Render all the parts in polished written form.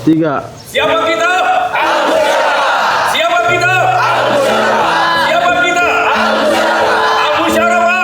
Tiga. Siapa kita? Siapa kita? Siapa kita? Abu Syarawa.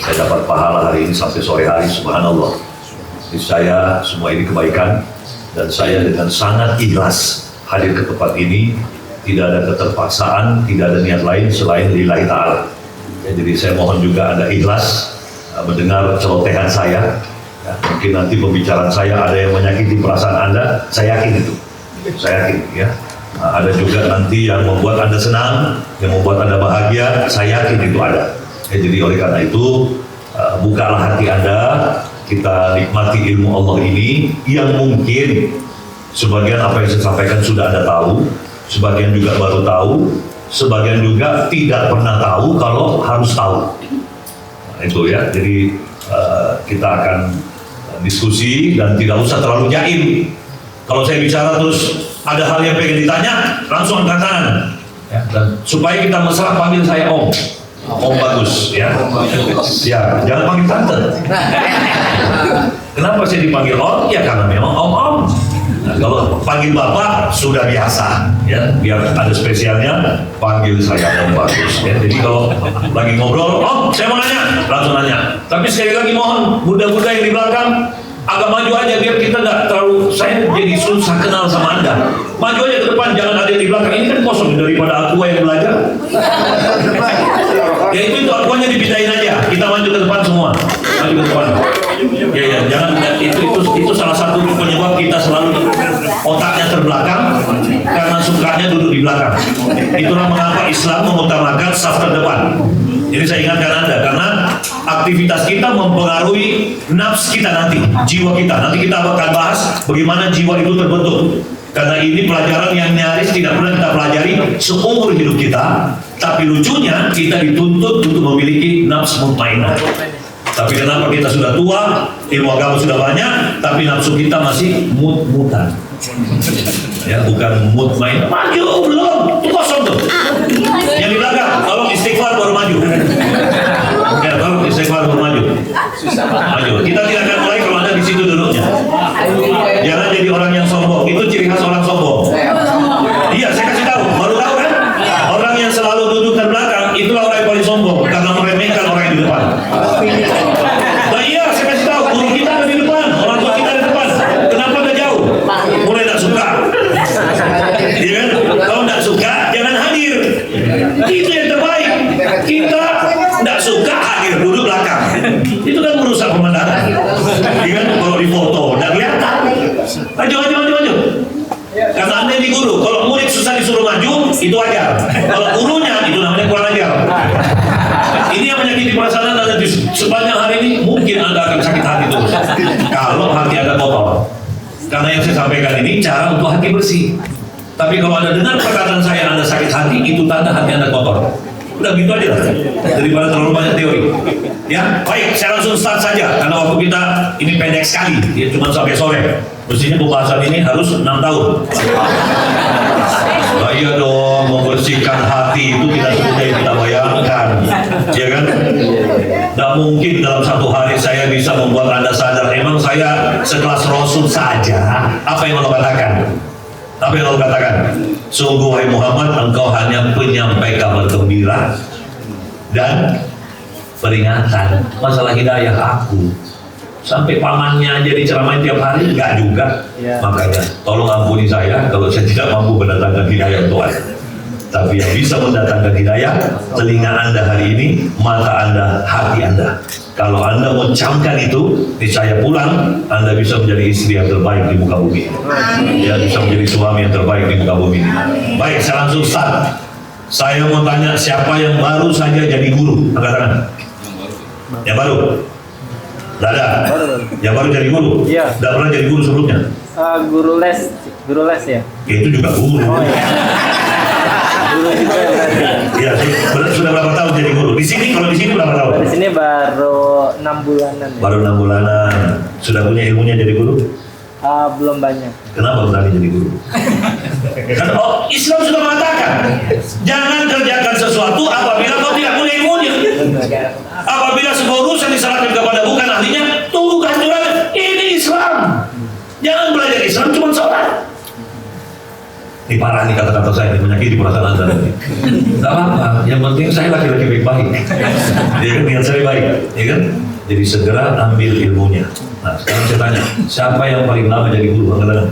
Saya dapat pahala hari ini sampai sore hari, subhanallah. Jadi saya semua ini kebaikan dan saya dengan sangat ikhlas hadir ke tempat ini, tidak ada keterpaksaan, tidak ada niat lain selain lillahi ta'ala. Ya, jadi saya mohon juga Anda ikhlas mendengar celotehan saya. Ya, mungkin nanti pembicaraan saya ada yang menyakiti perasaan Anda, saya yakin itu. Saya yakin ya. Ada juga nanti yang membuat Anda senang, yang membuat Anda bahagia, saya yakin itu ada. Ya, jadi oleh karena itu bukalah hati Anda, kita nikmati ilmu Allah ini yang mungkin sebagian apa yang saya sampaikan sudah Anda tahu, sebagian juga baru tahu, sebagian juga tidak pernah tahu kalau harus tahu. Nah, itu ya, jadi kita akan diskusi dan tidak usah terlalu jaim. Kalau saya bicara terus ada hal yang pengen ditanya, langsung angkat tangan. Ya, dan supaya kita mesra panggil saya Om. Om bagus ya. Ya, jangan panggil tante. Kenapa saya dipanggil Om? Ya karena memang Om. Nah, kalau panggil Bapak sudah biasa ya, biar ada spesialnya panggil saya Om bagus ya. Jadi kalau lagi ngobrol, Om saya mau nanya, langsung nanya. Tapi sekali lagi mohon bunda-bunda yang di belakang agak maju aja biar kita nggak terlalu, saya jadi susah kenal sama Anda. Maju aja ke depan, jangan ada yang di belakang. Ini kan kosong daripada aku yang belajar. Ya itu akuannya dipindahin aja. Kita maju ke depan semua. Maju ke depan. Ya jangan itu salah satu penyebab kita selalu otaknya terbelakang karena sukanya duduk di belakang. Itulah mengapa Islam mengutamakan saf terdepan. Jadi saya ingatkan Anda karena aktivitas kita mempengaruhi nafs kita nanti, jiwa kita. Nanti kita akan bahas bagaimana jiwa itu terbentuk. Karena ini pelajaran yang nyaris tidak pernah kita pelajari seumur hidup kita. Tapi lucunya kita dituntut untuk memiliki nafs mutmainah. Tapi kenapa kita sudah tua, ilmu agama sudah banyak, tapi nafsu kita masih mut-mutan. Ya, bukan mutmainah. Maju belum, itu kosong tuh. Yang di belakang, tolong istighfar baru maju. Ya, tolong istighfar baru maju. Maju. Kita tidak akan mulai kalau Anda di situ duduknya. Jangan jadi orang yang sombong. Itu ciri khas orang sombong. Iya, saya kasih tahu. Baru tahu kan? Orang yang selalu duduk terbelakang itulah orang yang paling sombong karena meremehkan orang yang di depan. Nah iya, saya kasih tahu. Guru kita ada di depan, orang tua kita ada di depan. Kenapa nggak jauh? Mulai nggak suka. Iya kan? Kalau nggak suka, jangan hadir. Itu yang terbaik. Kita nggak suka hadir, duduk belakang. Itu kan merusak pemandangan. Iya kan? Kalau di foto, nggak kelihatan. Maju. Karena Anda yang di guru, kalau murid susah disuruh maju, itu wajar. Kalau gurunya, itu namanya kurang ajar. Ini yang menyakiti perasaan Anda di sepanjang hari ini, mungkin Anda akan sakit hati terus. Kalau hati Anda kotor. Karena yang saya sampaikan ini cara untuk hati bersih. Tapi kalau Anda dengar perkataan saya Anda sakit hati, itu tanda hati Anda kotor. Udah gitu aja lah, daripada terlalu banyak teori. Ya, baik, saya langsung start saja karena waktu kita ini pendek sekali, ya cuma sampai sore. Mestinya pembahasan ini harus 6 tahun. Nah, iya dong, membersihkan hati itu tidak semudah yang kita bayangkan, ya kan? Tidak mungkin dalam satu hari saya bisa membuat Anda sadar. Emang saya sekelas Rasul saja, apa yang Allah katakan? Apa yang Allah katakan? Sungguh wahai Muhammad, engkau hanya penyampai kabar gembira dan peringatan. Masalah hidayah aku. sampai pamannya aja diceramain tiap hari, enggak juga. Makanya tolong ampuni saya kalau saya tidak mampu mendatangkan hidayah Tuhan. Tapi yang bisa mendatangkan hidayah, telinga Anda hari ini, mata Anda, hati Anda. Kalau Anda mau camkan itu, saya pulang, Anda bisa menjadi istri yang terbaik di muka bumi. Ya, bisa menjadi suami yang terbaik di muka bumi. Baik, saya langsung start. Saya mau tanya, siapa yang baru saja jadi guru? Angkat tangan. Yang baru? Tidak ada? Yang baru jadi guru? Iya. Tidak pernah jadi guru sebelumnya? Guru les ya. Itu juga guru. Oh iya. Guru juga berarti. Iya, sudah berapa tahun jadi guru? Di sini, kalau di sini berapa tahun? Di sini baru 6 bulanan. Ya. Baru 6 bulanan. Sudah punya ilmunya jadi guru? Belum banyak. Kenapa berani jadi guru? Karena Islam sudah mengatakan, jangan kerjakan sesuatu apabila kau tidak punya ilmunya. Apabila sebuah urusan diserahkan kepada bukan ahlinya, tunggu kehancuran. Ini Islam. Jangan belajar Islam cuma sholat. Ini parah nih kata-kata saya, ini menyakiti perasaan Anda. Tidak apa-apa, yang penting saya laki-laki baik-baik. Ya kan, niat saya baik, ya kan? Jadi segera ambil ilmunya. Nah, sekarang saya tanya, siapa yang paling lama jadi guru? Angkat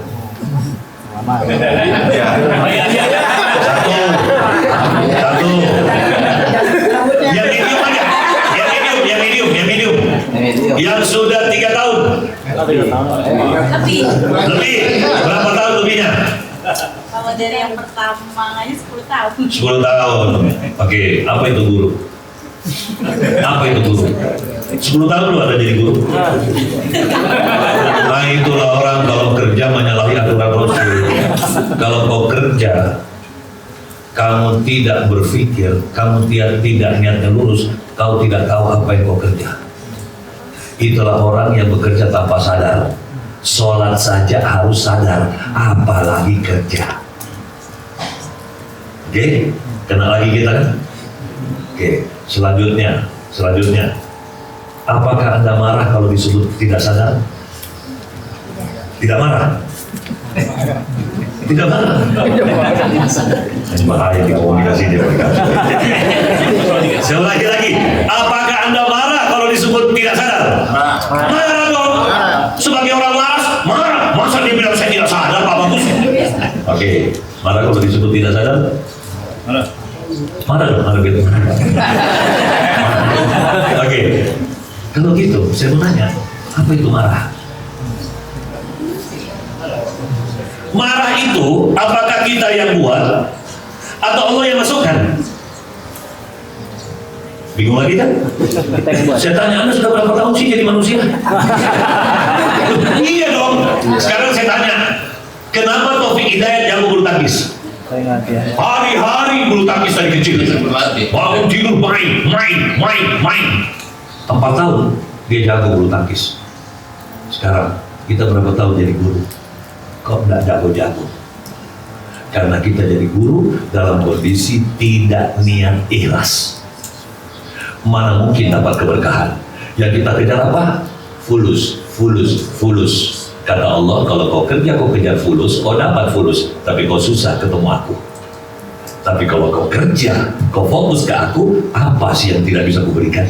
Satu. Yang medium aja. Yang medium. Yang sudah 3 tahun. Lebih. Berapa tahun lebihnya? Kalau dari yang pertama aja 10 tahun. 10 tahun. Oke, apa itu guru? Apa itu guru? 10 tahun lu ada jadi guru? Nah, itulah orang kalau kerja menyalahi aturan Rasul. Kalau kau kerja, kamu tidak berpikir, kamu tidak niatnya lurus, kau tidak tahu apa yang kau kerja. Itulah orang yang bekerja tanpa sadar. Sholat saja harus sadar, apalagi kerja. Oke, kenal lagi kita kan? Oke, selanjutnya. Apakah Anda marah kalau disebut tidak sadar? Tidak marah? Tidak marah? Ini bahaya di komunikasi dia. Saya ulangi lagi. Apakah Anda marah kalau disebut tidak sadar? Marah dong. Sebagai orang waras, marah. Masa dia bilang saya tidak sadar, Pak Bagus? Oke, marah kalau disebut tidak sadar? Marah dong, marah gitu. Oke. Kalau gitu, saya mau nanya, apa itu marah? Marah itu, apakah kita yang buat atau Allah yang masukkan? Bingung lagi kan? Kita yang buat. Saya tanya, Anda sudah berapa tahun sih jadi manusia? Iya dong. Sekarang saya tanya, kenapa Taufik Hidayat jago bulu tangkis? Saya ngerti ya. Hari-hari bulu tangkis dari kecil. Bangun tidur main. 4 tahun dia jago bulu tangkis. Sekarang kita berapa tahun jadi guru? Kok tidak jago-jago? Karena kita jadi guru dalam kondisi tidak niat ikhlas. Mana mungkin dapat keberkahan? Yang kita kejar apa? Fulus. Kata Allah, kalau kau kejar fulus, kau dapat fulus. Tapi kau susah ketemu aku. Tapi kalau kau kerja, kau fokus ke aku, apa sih yang tidak bisa kuberikan?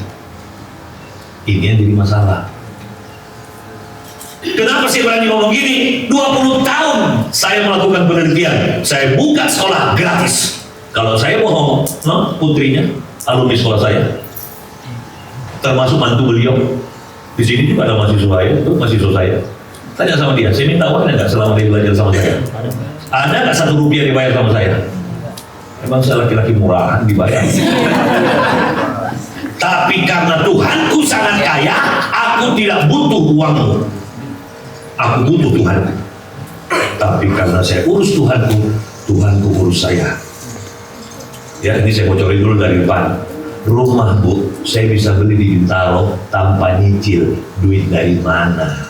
Ini yang jadi masalah. Kenapa saya berani ngomong gini? 20 tahun saya melakukan penelitian. Saya buka sekolah gratis. Kalau saya bohong, putrinya, alumni sekolah saya, termasuk mantu beliau. Di sini juga ada mahasiswa saya. Tanya sama dia, saya minta uangnya nggak selama dia belajar sama saya? Ada nggak 1 rupiah dibayar sama saya? Emang saya laki-laki murahan dibayar. Tapi karena Tuhanku sangat kaya, aku tidak butuh uangmu. Aku butuh Tuhan. Tapi karena saya urus Tuhanku, Tuhanku urus saya. Ya, ini saya bocorin dulu dari depan. Rumah Bu, saya bisa beli di Bintaro tanpa nyicil. Duit dari mana?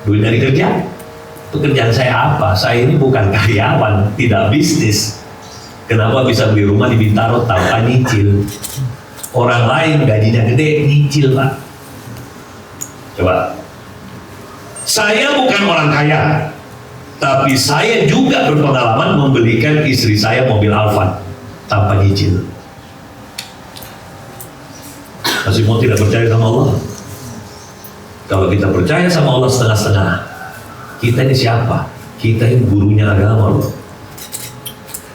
Duit dari kerja? Pekerjaan saya apa? Saya ini bukan karyawan, tidak bisnis. Kenapa bisa beli rumah di Bintaro tanpa nyicil? Orang lain gajinya gede, nyicil Pak. Coba. Saya bukan orang kaya, tapi saya juga berpengalaman membelikan istri saya mobil Alphard tanpa nyicil. Masih mau tidak percaya sama Allah? Kalau kita percaya sama Allah setengah-setengah, kita ini siapa? Kita ini gurunya agama loh.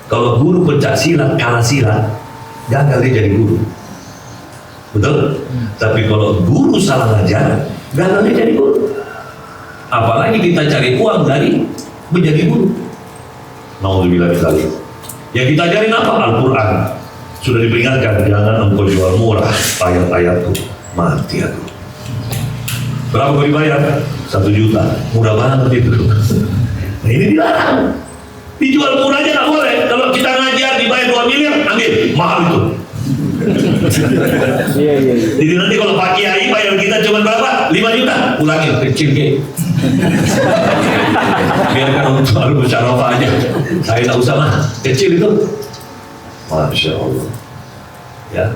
Kalau guru pencak silat, kalah silat, gagal dia jadi guru. Betul? Tapi kalau guru salah ngajar, gagal dia jadi guru. Apalagi kita cari uang dari menjadi guru. Nauzubillah misalnya. Yang kita ajarin apa? Al-Quran. Sudah diperingatkan, jangan engkau jual murah ayat-ayatku, mati aku. Berapa kau dibayar? 1 juta. Murah banget itu. Nah ini dilarang. Dijual murah aja nggak boleh. Kalau kita ngajar dibayar 2 miliar, ambil. Mahal itu. Iya. Jadi nanti kalau Pak Kiai bayar kita cuma berapa? 5 juta. Ulangin, kecil ke. Biarkan untuk al-musyawarah aja. Saya tak usah mah. Kecil itu. Masya Allah. Ya.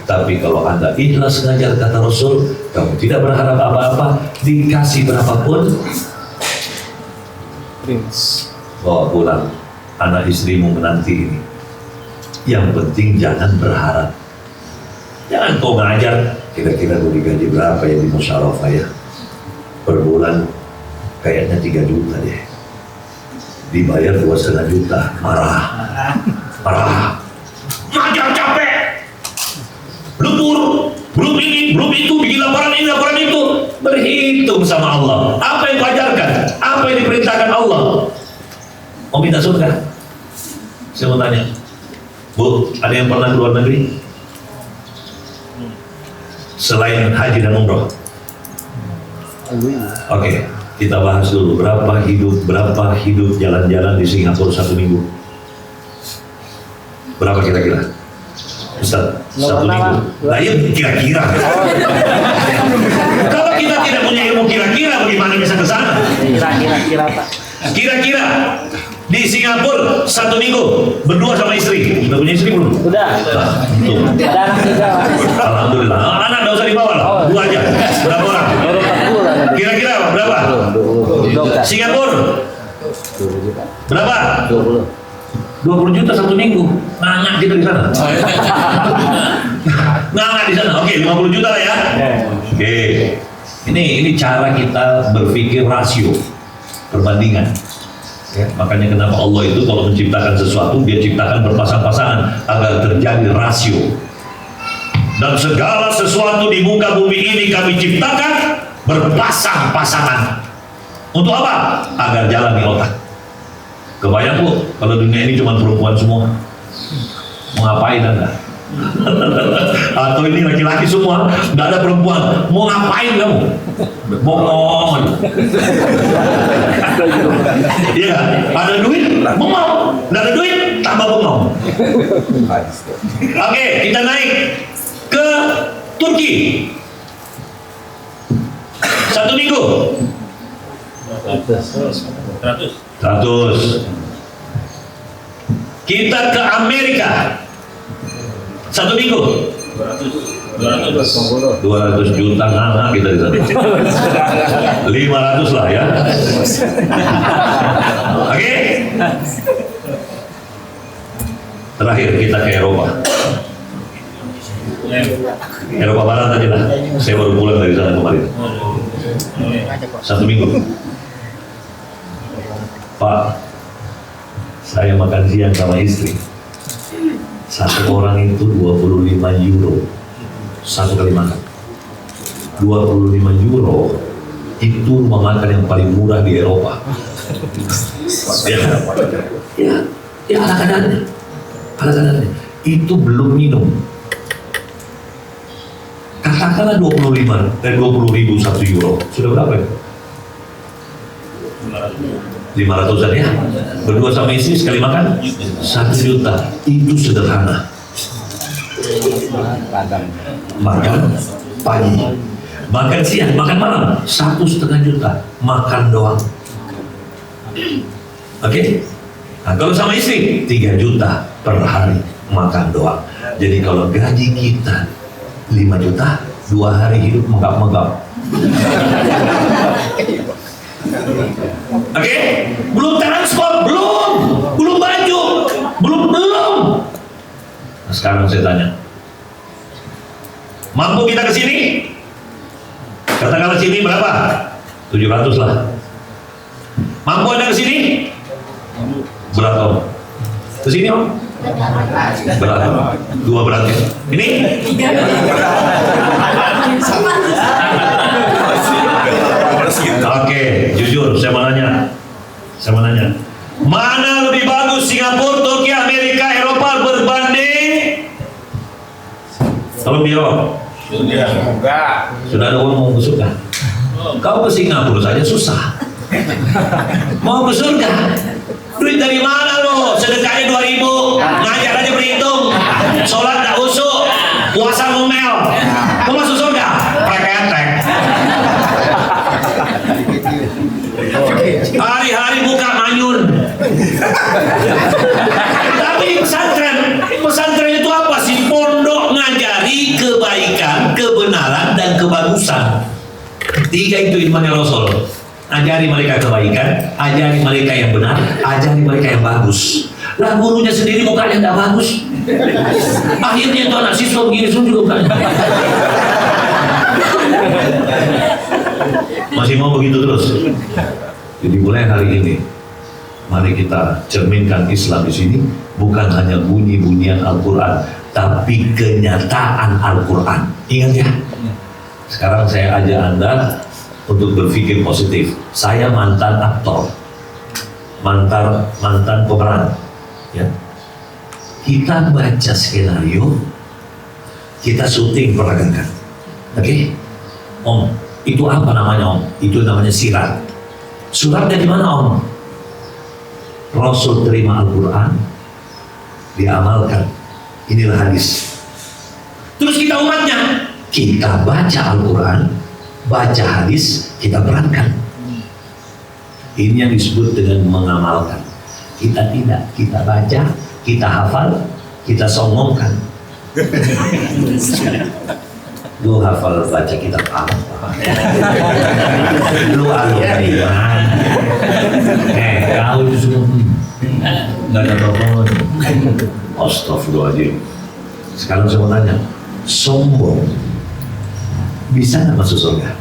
Tapi kalau Anda ikhlas ngajar kata Rasul, kamu tidak berharap apa-apa, dikasih berapapun, Prince. bawa pulang. Anak istrimu menanti ini. Yang penting jangan berharap. Jangan kau ngajar, kira-kira gue digaji berapa ya di musyawarah ya? Per bulan kayaknya 3 juta deh. Dibayar 2,5 juta, marah. Ngajar capek. Lembur, belum ini, belum itu, bikin laporan ini, laporan itu. Berhitung sama Allah. Apa yang diajarkan? Apa yang diperintahkan Allah? Mau minta surga? Saya mau tanya, Bu, ada yang pernah keluar negeri? Selain haji dan umroh? Oke, kita bahas dulu. Berapa hidup jalan-jalan di Singapura 1 minggu? Berapa kira-kira? Ustaz, 1 minggu. Nah ya kira-kira. Kalau kita tidak punya ilmu kira-kira, bagaimana bisa ke sana? Kira-kira Pak. Kira-kira di Singapura 1 minggu berdua sama istri. Sudah punya istri belum? Udah. Nah, tuh. Ada anak juga Pak. Alhamdulillah. Anak nggak usah dibawa lah. 2 aja. Berapa orang? Baru 4 bulan. Kira-kira berapa? 20. Singapura 20 juta. berapa? 20. 20 juta 1 minggu. Ngangak kita di sana. Ngangak di sana. Oke, 50 juta lah ya. Oke. Ini cara kita berpikir rasio, perbandingan. Ya, makanya kenapa Allah itu kalau menciptakan sesuatu, dia ciptakan berpasang-pasangan agar terjadi rasio. Dan segala sesuatu di muka bumi ini kami ciptakan berpasang-pasangan. Untuk apa? Agar jalan di otak. Kebayang Bu, kalau dunia ini cuma perempuan semua, mau ngapain Anda? Atau ini laki-laki semua, nggak ada perempuan, mau ngapain kamu? Bongong. Iya, ada duit, bongong. Nggak ada duit, tambah bongong. Oke, kita naik ke Turki. 1 minggu. 100. Kita ke Amerika 1 minggu 200 juta nganga kita di sana. 500 lah ya. Oke. Terakhir kita ke Eropa. Eropa Barat aja lah. Saya baru pulang dari sana kemarin. 1 minggu. Pak, saya makan siang sama istri. 1 orang itu 25 euro 1 kali makan. 25 euro itu rumah makan yang paling murah di Eropa. Ya ala kadarnya. Itu belum minum. Katakanlah 20.000 1 euro. Sudah berapa ya? 500-an ya. Berdua sama istri sekali makan 1 juta. Itu sederhana. Makan pagi, makan siang, makan malam 1,5 juta. Makan doang. Oke? Nah, kalau sama istri 3 juta per hari makan doang. Jadi kalau gaji kita 5 juta, 2 hari hidup megap-megap. Oke? Belum transport, belum baju, belum. Nah, sekarang saya tanya, mampu kita ke sini? Ke Katakanlah sini berapa? 700 lah. Mampu Anda ke sini? Berat Om. Ke sini Om? Berat Om. 2 berat ya. Ini? Oke, jujur saya mau nanya. Mana lebih bagus Singapura, Turki, Amerika, Eropa berbanding? Kalau biar sudah ada orang mau ke surga. Kau ke Singapura saja susah. Mau ke surga? Duit dari mana lo? Sedekahnya 2.000, ngajar aja berhitung, sholat tak usuk, puasa ngomel. Mau masuk surga? Preketek. Hari-hari buka manyun. Tapi pesantren itu apa sih? Pondok ngajari kebaikan, kebenaran, dan kebagusan. 3 itu imannya Rasul. Ajari mereka kebaikan, ajari mereka yang benar, ajari mereka yang bagus. Lah gurunya sendiri mukanya tidak bagus. Akhirnya itu anak siswa begini juga mukanya. Masih mau begitu terus? Jadi mulai hari ini, mari kita cerminkan Islam di sini bukan hanya bunyi-bunyian Al-Quran, tapi kenyataan Al-Quran. Ingat ya? Sekarang saya ajak Anda untuk berpikir positif. Saya mantan aktor, mantan pemeran. Ya. Kita baca skenario, kita syuting peragakan. Oke? Om, itu apa namanya Om? Itu namanya sirat. Surat dari mana Om? Rasul terima Al-Quran, diamalkan. Inilah hadis. Terus kita umatnya, kita baca Al-Quran, baca hadis, kita berankan. Ini yang disebut dengan mengamalkan. Kita tidak, kita baca, kita hafal, kita songongkan. Lu hafal baca kitab apa? Lu alumni iman. Kau itu semua nggak ada telepon. Astagfirullahaladzim. Sekarang saya mau tanya, sombong bisa nggak masuk surga?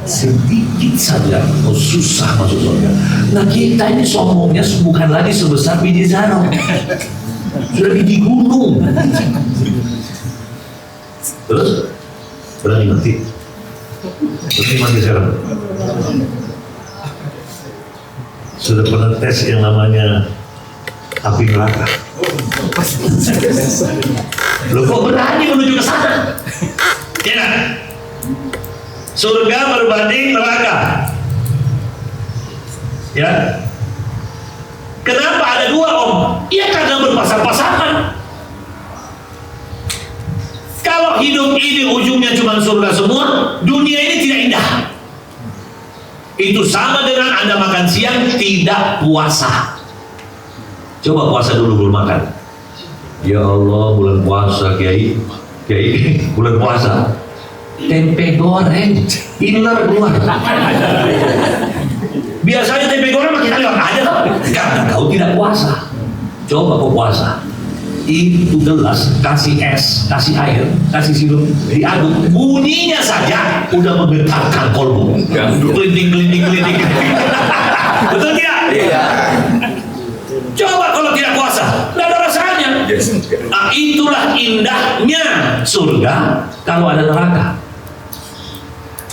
Sedikit saja, susah masuk surga. Nah kita ini sombongnya bukan lagi sebesar biji zarong, sudah biji gunung. Terus berani mati. Berani mati sekarang. Sudah pernah tes yang namanya api neraka. Loh kok berani menuju ke sana? Ya, surga berbanding neraka. Ya, kenapa ada 2 Om? Ya karena berpasang-pasangan. Kalau hidup ini ujungnya cuma surga semua, dunia ini tidak indah. Itu sama dengan Anda makan siang tidak puasa. Coba puasa dulu belum makan. Ya Allah, bulan puasa Kiai, bulan puasa. Tempe goreng, iler keluar. Biasanya tempe goreng makin lewat aja loh. Karena kau tidak puasa. Coba kau puasa. Itu gelas, kasih es, kasih air, kasih sirup, diaduk, bunyinya saja udah menggetarkan kolbu. Kelinting. Betul tidak? Iya. Coba kalau tidak puasa, tidak ada rasanya. Nah, itulah indahnya surga kalau ada neraka.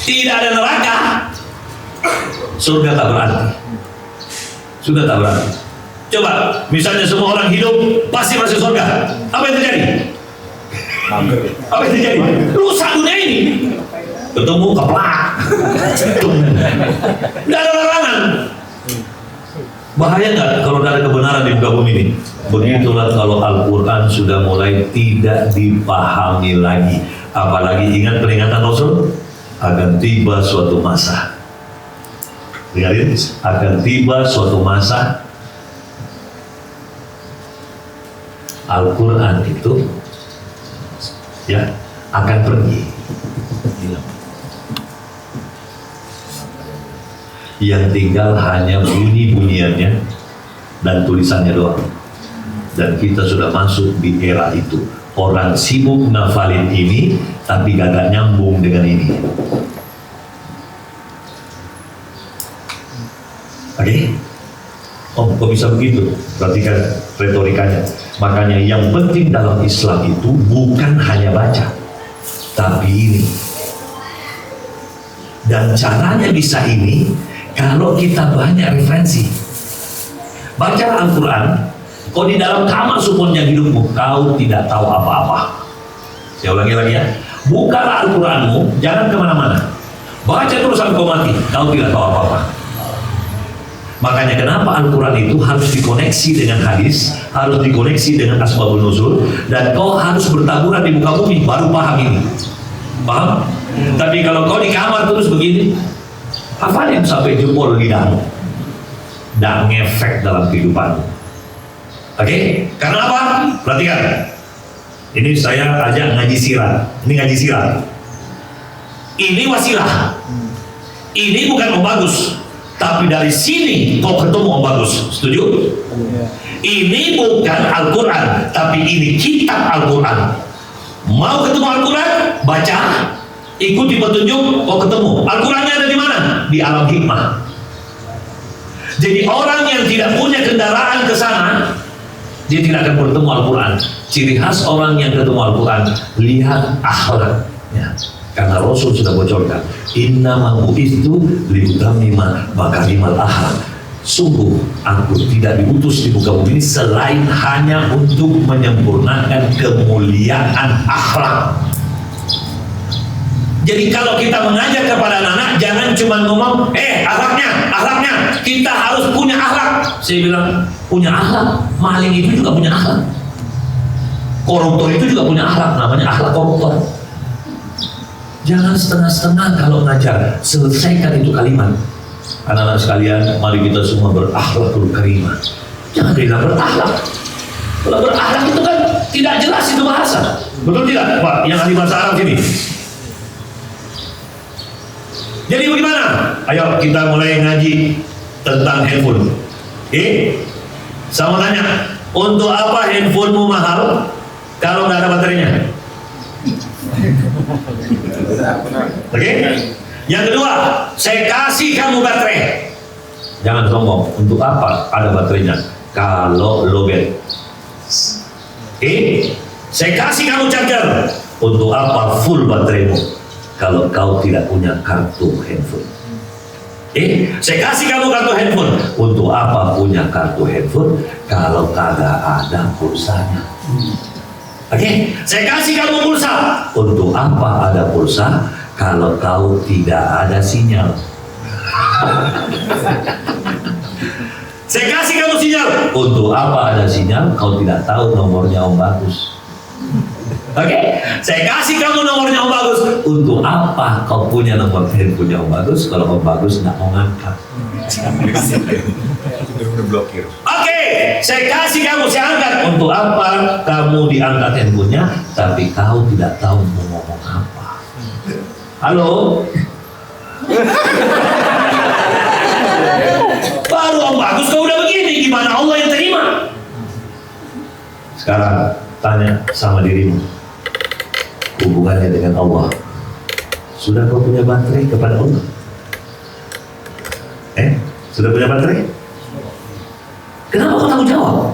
Tidak ada neraka, surga tak berarti. Sudah tak berarti. Coba, misalnya semua orang hidup pasti masuk surga. Apa yang terjadi? Apa yang terjadi? Rusak dunia ini. Ketemu keplak. Tidak ada larangan. Bahaya nggak kalau ada kebenaran di muka bumi ini? Begitulah kalau Al-Quran sudah mulai tidak dipahami lagi. Apalagi ingat peringatan Rasul, akan tiba suatu masa. Dengarin, akan tiba suatu masa Al-Quran itu ya akan pergi. Yang tinggal hanya bunyi-bunyiannya dan tulisannya doang. Dan kita sudah masuk di era itu. Orang sibuk ngafalin ini tapi gak nyambung dengan ini. Oke? Oh, kok bisa begitu? Perhatikan retorikanya. Makanya yang penting dalam Islam itu bukan hanya baca, tapi ini. Dan caranya bisa ini kalau kita banyak referensi. Baca Al-Quran. Kau di dalam kamar semuanya hidupmu, kau tidak tahu apa-apa. Saya ulangi lagi ya. Bukalah Al-Quranmu, jangan kemana-mana. Baca terus sampai kau mati, kau tidak tahu apa-apa. Makanya kenapa Al-Quran itu harus dikoneksi dengan hadis, harus dikoneksi dengan asbabun nuzul, dan kau harus bertaburan di muka bumi baru paham ini. Paham? Tapi kalau kau di kamar terus begini, apa yang sampai jempol lidahmu? Dan ngefek dalam kehidupanmu. Oke? Karena apa? Perhatikan. Ini saya ajak ngaji sirah. Ini ngaji sirah. Ini wasilah. Ini bukan om bagus. Tapi dari sini kau ketemu om bagus. Setuju? Ini bukan Al-Quran, tapi ini kitab Al-Quran. Mau ketemu Al-Quran? Baca. Ikuti petunjuk, kau ketemu. Al-Qurannya ada di mana? Di alam hikmah. Jadi orang yang tidak punya kendaraan ke sana, dia tidak akan bertemu Al-Quran. Ciri khas orang yang ketemu Al-Quran, lihat akhlaknya. Karena Rasul sudah bocorkan, innama bu'itsu liutammima makarimal akhlak. Sungguh aku tidak diutus di muka bumi selain hanya untuk menyempurnakan kemuliaan akhlak. Jadi kalau kita mengajar kepada anak-anak, jangan cuma ngomong, akhlaknya, kita harus punya akhlak. Saya bilang, punya akhlak, maling itu juga punya akhlak. Koruptor itu juga punya akhlak, namanya akhlak koruptor. Jangan setengah-setengah kalau ngajar, selesaikan itu kalimat. Anak-anak sekalian, mari kita semua berakhlakul karimah. Jangan bilang berakhlak. Kalau berakhlak itu kan tidak jelas itu bahasa. Betul tidak, Pak? Yang ahli bahasa Arab sini. Jadi bagaimana? Ayo kita mulai ngaji tentang handphone. Saya mau tanya, untuk apa handphonemu mahal kalau nggak ada baterainya? Oke? Yang kedua, saya kasih kamu baterai. Jangan sombong. Untuk apa ada baterainya? Kalau lowbat. Saya kasih kamu charger. Untuk apa full bateraimu? Kalau kau tidak punya kartu handphone. Saya kasih kamu kartu handphone. Untuk apa punya kartu handphone kalau kagak ada pulsanya? Oke, saya kasih kamu pulsa. Untuk apa ada pulsa kalau kau tidak ada sinyal? Saya kasih kamu sinyal. Untuk apa ada sinyal? Kau tidak tahu nomornya Om Bagus. Oke, saya kasih kamu nomornya Om Bagus. Untuk apa kau punya nomor handphonenya Om Bagus kalau Om Bagus nggak mau ngangkat? Oke, saya kasih kamu, saya angkat. Untuk apa kamu diangkat handphonenya, tapi kau tidak tahu mau ngomong apa? Halo? Baru Om Bagus kau udah begini, gimana Allah yang terima? Sekarang tanya sama dirimu, hubungannya dengan Allah, sudah kau punya baterai kepada Allah? Sudah punya baterai? Kenapa kau takut jawab?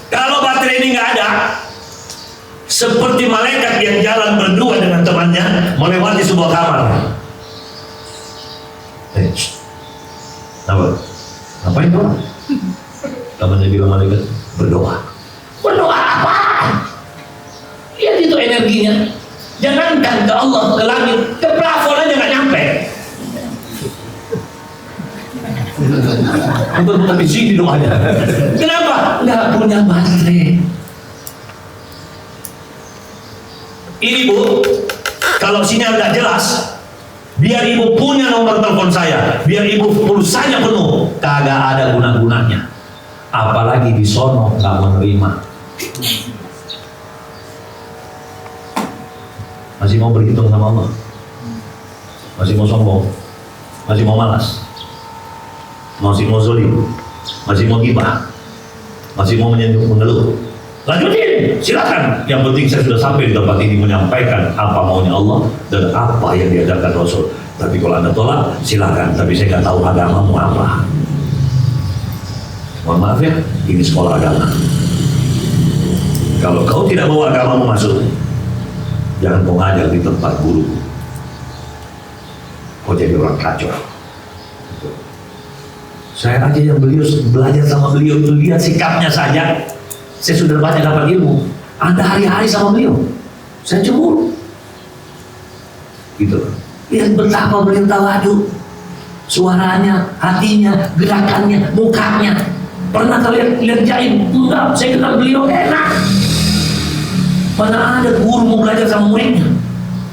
Kalau baterai ini nggak ada, seperti malaikat yang jalan berdua dengan temannya melewati sebuah kamar. Ngapain doa? Temannya bilang malaikat, berdoa. Berdoa apa? Lihat itu energinya. Jangankan ke Allah, ke langit, ke plafon aja nggak nyampe. Untuk di doanya. Kenapa? Nggak punya baterai. Ini Bu, kalau sinyal nggak jelas, biar Ibu punya nomor telepon saya, biar Ibu pulsanya penuh, kagak ada guna-gunanya. Apalagi di sono nggak menerima. Masih mau berhitung sama Allah? Masih mau sombong? Masih mau malas? Masih mau zolim? Masih mau gibah? Masih mau mengeluh? Lanjutin, silakan. Yang penting saya sudah sampai di tempat ini menyampaikan apa maunya Allah dan apa yang diajarkan Rasul. Tapi kalau Anda tolak, silakan. Tapi saya nggak tahu agamamu apa. Mohon maaf ya, ini sekolah agama. Kalau kau tidak bawa agamamu masuk, jangan kau ngajar di tempat guru. Kau jadi orang kacau. Saya aja yang belajar sama beliau itu, lihat sikapnya saja. Saya sudah banyak dapat ilmu. Anda hari-hari sama beliau, saya cemburu. Gitu. Lihat betapa beliau tawadu, suaranya, hatinya, gerakannya, mukanya. Pernah kalian lihat Jaim? Enggak, saya kenal beliau enak. Mana ada guru mau belajar sama muridnya?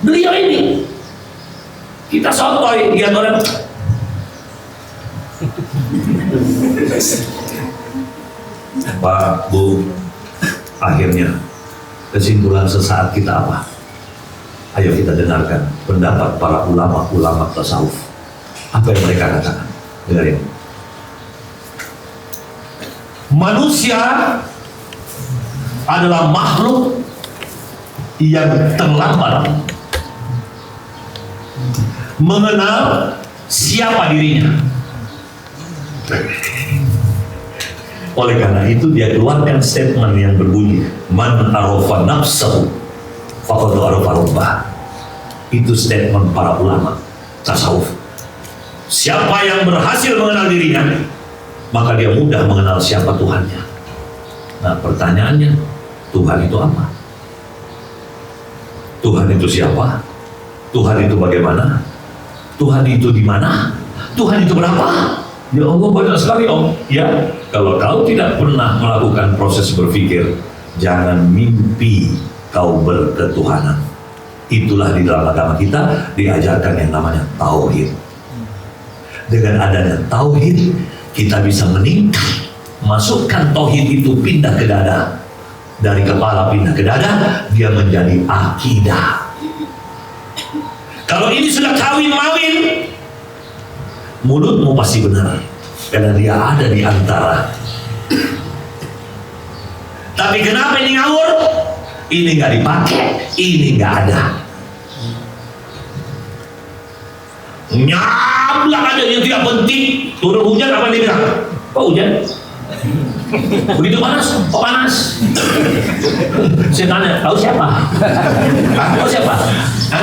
Beliau ini. Kita sotoy, lihat orang. Pak, Bu, akhirnya kesimpulan sesaat kita apa? Ayo kita dengarkan pendapat para ulama-ulama tasawuf. Apa yang mereka katakan? Dengarin. Manusia adalah makhluk yang terlambat mengenal siapa dirinya. Oleh karena itu dia keluarkan statement yang berbunyi, man arafa nafsahu faqad arafa rabbah. Itu statement para ulama tasawuf. Siapa yang berhasil mengenal dirinya, maka dia mudah mengenal siapa Tuhannya. Nah, pertanyaannya, Tuhan itu apa? Tuhan itu siapa? Tuhan itu bagaimana? Tuhan itu di mana? Tuhan itu berapa? Ya Allah, banyak sekali Om. Ya, kalau kau tidak pernah melakukan proses berpikir, jangan mimpi kau berketuhanan. Itulah di dalam agama kita diajarkan yang namanya tauhid. Dengan adanya tauhid, kita bisa meningkat. Masukkan tauhid itu pindah ke dada. Dari kepala pindah ke dada, dia menjadi akidah. Kalau ini sudah kawin-mawin, mulutmu pasti benar, karena dia ada di antara. Tapi kenapa ini ngawur? Ini nggak dipakai, ini nggak ada. Nyablak aja yang tidak penting. Turun hujan apa dia bilang? Kok hujan? Begitu panas? Kok panas? Saya tanya, tahu siapa? Tahu siapa?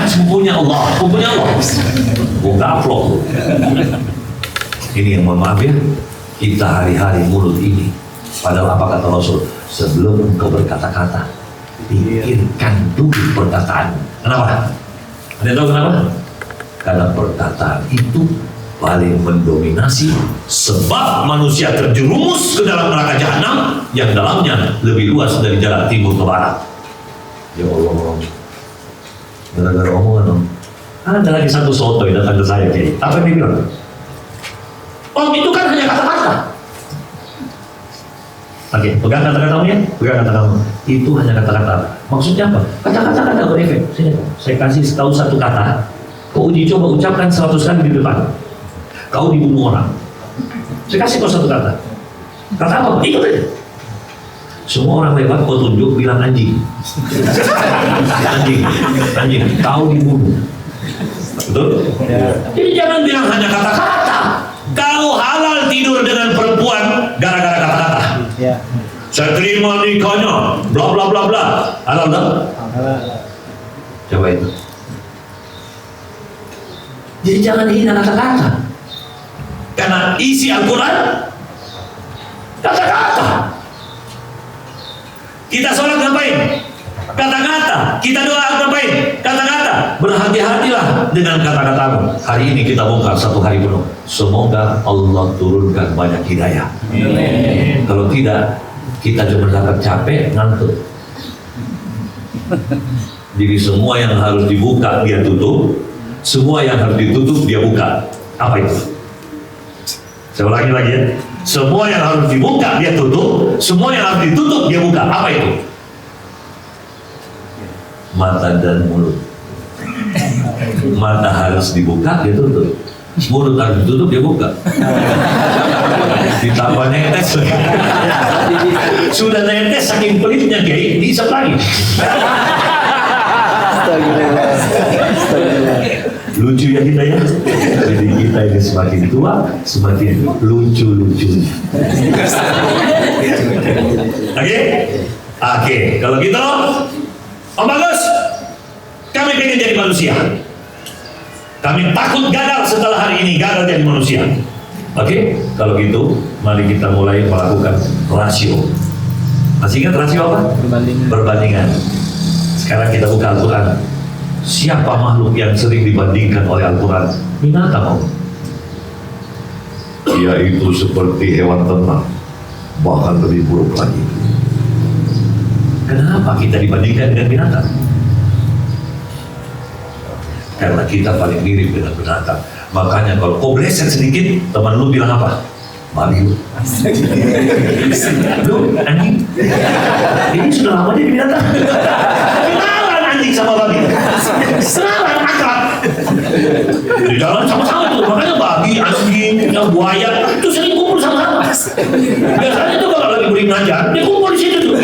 Sepupunya Allah. Sepupunya Allah. Buka vlog. Ini yang mohon maaf ya, kita hari-hari mulut ini. Padahal apa kata Rasul? Sebelum engkau berkata-kata, pikirkan dulu perkataan. Kenapa? Ada yang tahu kenapa? Karena perkataan itu paling mendominasi, sebab manusia terjerumus ke dalam neraka jahanam yang dalamnya lebih luas dari jalan timur ke barat. Ya Allah, gara-gara omongan Om. Ada lagi satu sotoy datang ke saya, Kiai. Apa yang dia bilang? Om, itu kan hanya kata-kata. Oke, pegang kata-katamu ya, pegang kata-katamu. Itu hanya kata-kata. Maksudnya apa? Kata-kata kan gak berefek. Saya kasih tahu satu kata, kau uji coba ucapkan 100 kali di depan. Kau dibunuh orang. Saya kasih kau satu kata. Kata apa? Ikut aja. Semua orang lewat kau tunjuk bilang anjing. Anjing. Kau dibunuh. Betul? Ya. Jadi jangan bilang hanya kata-kata. Kau halal tidur dengan perempuan gara-gara kata-kata. Ya. Saya terima nikahnya, bla bla bla bla. Halal tak? Halal. Coba itu. Jadi jangan hina kata-kata. Karena isi Al-Quran kata-kata. Kita sholat ngapain? Kata-kata. Kita doa ngapain? Kata-kata. Berhati-hatilah dengan kata-katamu. Hari ini kita bongkar 1 hari penuh. Semoga Allah turunkan banyak hidayah. Amin. Kalau tidak, kita cuma dapat capek, ngantuk. Jadi semua yang harus dibuka dia tutup, semua yang harus ditutup dia buka. Apa itu? Saya ulangi lagi ya. Semua yang harus dibuka dia tutup, semua yang harus ditutup dia buka. Apa itu? Mata dan mulut. Mata harus dibuka dia tutup, mulut harus ditutup dia buka. Ditambah netes. Sudah netes saking pelitnya Kiai, diisap lagi. Lucu ya kita ya. Jadi kita ini semakin tua, semakin lucu-lucu. Oke, kalau gitu, Om Bagus, kami pengen jadi manusia. Kami takut gagal setelah hari ini, gagal jadi manusia. Oke, kalau gitu, mari kita mulai melakukan rasio. Masih ingat rasio apa? Perbandingan. Sekarang kita buka Al-Quran. Siapa makhluk yang sering dibandingkan oleh Al-Quran? Binatang. Dia itu seperti hewan ternak, bahkan lebih buruk lagi. Kenapa kita dibandingkan dengan binatang? Karena kita paling mirip dengan binatang. Makanya kalau kau bleset sedikit, teman lu bilang apa? Babi lu. Lu anjing. Ini sudah lama jadi binatang. Kenalan anjing sama babi. Kenalan akrab. Di jalan sama-sama tuh. Makanya babi, anjing, buaya itu sering kumpul sama-sama. Biasanya tuh kalau lagi beri ngajar, dia kumpul di situ tuh.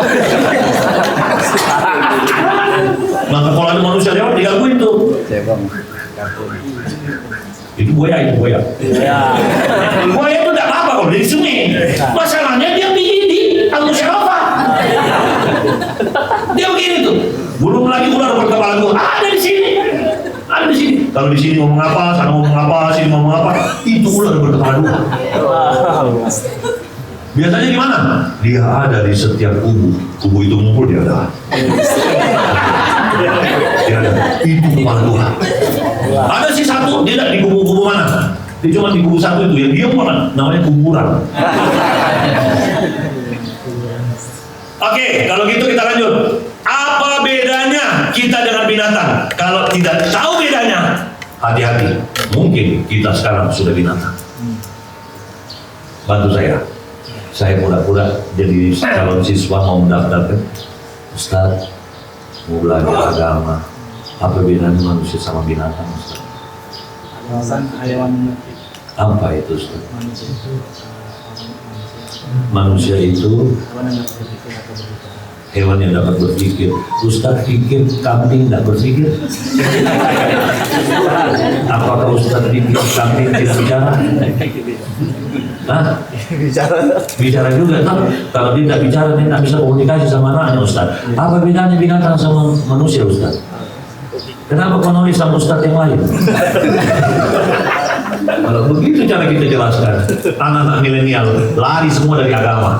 Maka kalau ada manusia lewat digangguin tuh. Itu buaya. Buaya itu tidak apa-apa kalau di sungai. Masalahnya dia di Al-Musyarafah. Dia begini tuh. Belum lagi ular berkepala gua. Ada di sini. Kalau di sini ngomong apa, sana ngomong apa, sini ngomong apa, itu ular berkepala dua. Biasanya di mana? Dia ada di setiap kubu. Kubu itu ngumpul dia ada. Dia ada. Itu kepala dua. Ada si satu, dia tidak di kubu-kubu mana? Dia cuma di kubu satu itu, yang dia mana? Namanya kuburan. Oke, kalau gitu kita lanjut. Apa bedanya kita dengan binatang? Kalau tidak tahu bedanya, hati-hati. Mungkin kita sekarang sudah binatang. Bantu saya. Saya pura-pura jadi calon siswa mau mendaftarkan. Ustaz, mau belajar agama. Apa bedanya manusia sama binatang, Ustaz? Apa itu, Ustaz? Manusia itu hewan yang dapat berpikir. Ustaz pikir kambing tidak berpikir? Apakah Ustaz pikir kambing tidak bicara? Hah? Bicara juga kan? Kalau dia tidak bicara, dia tidak bisa komunikasi sama anaknya, Ustaz. Apa bedanya binatang sama manusia, Ustaz? Kenapa kau nulis sama Ustaz yang lain? Kalau begitu cara kita jelaskan, anak-anak milenial lari semua dari agama.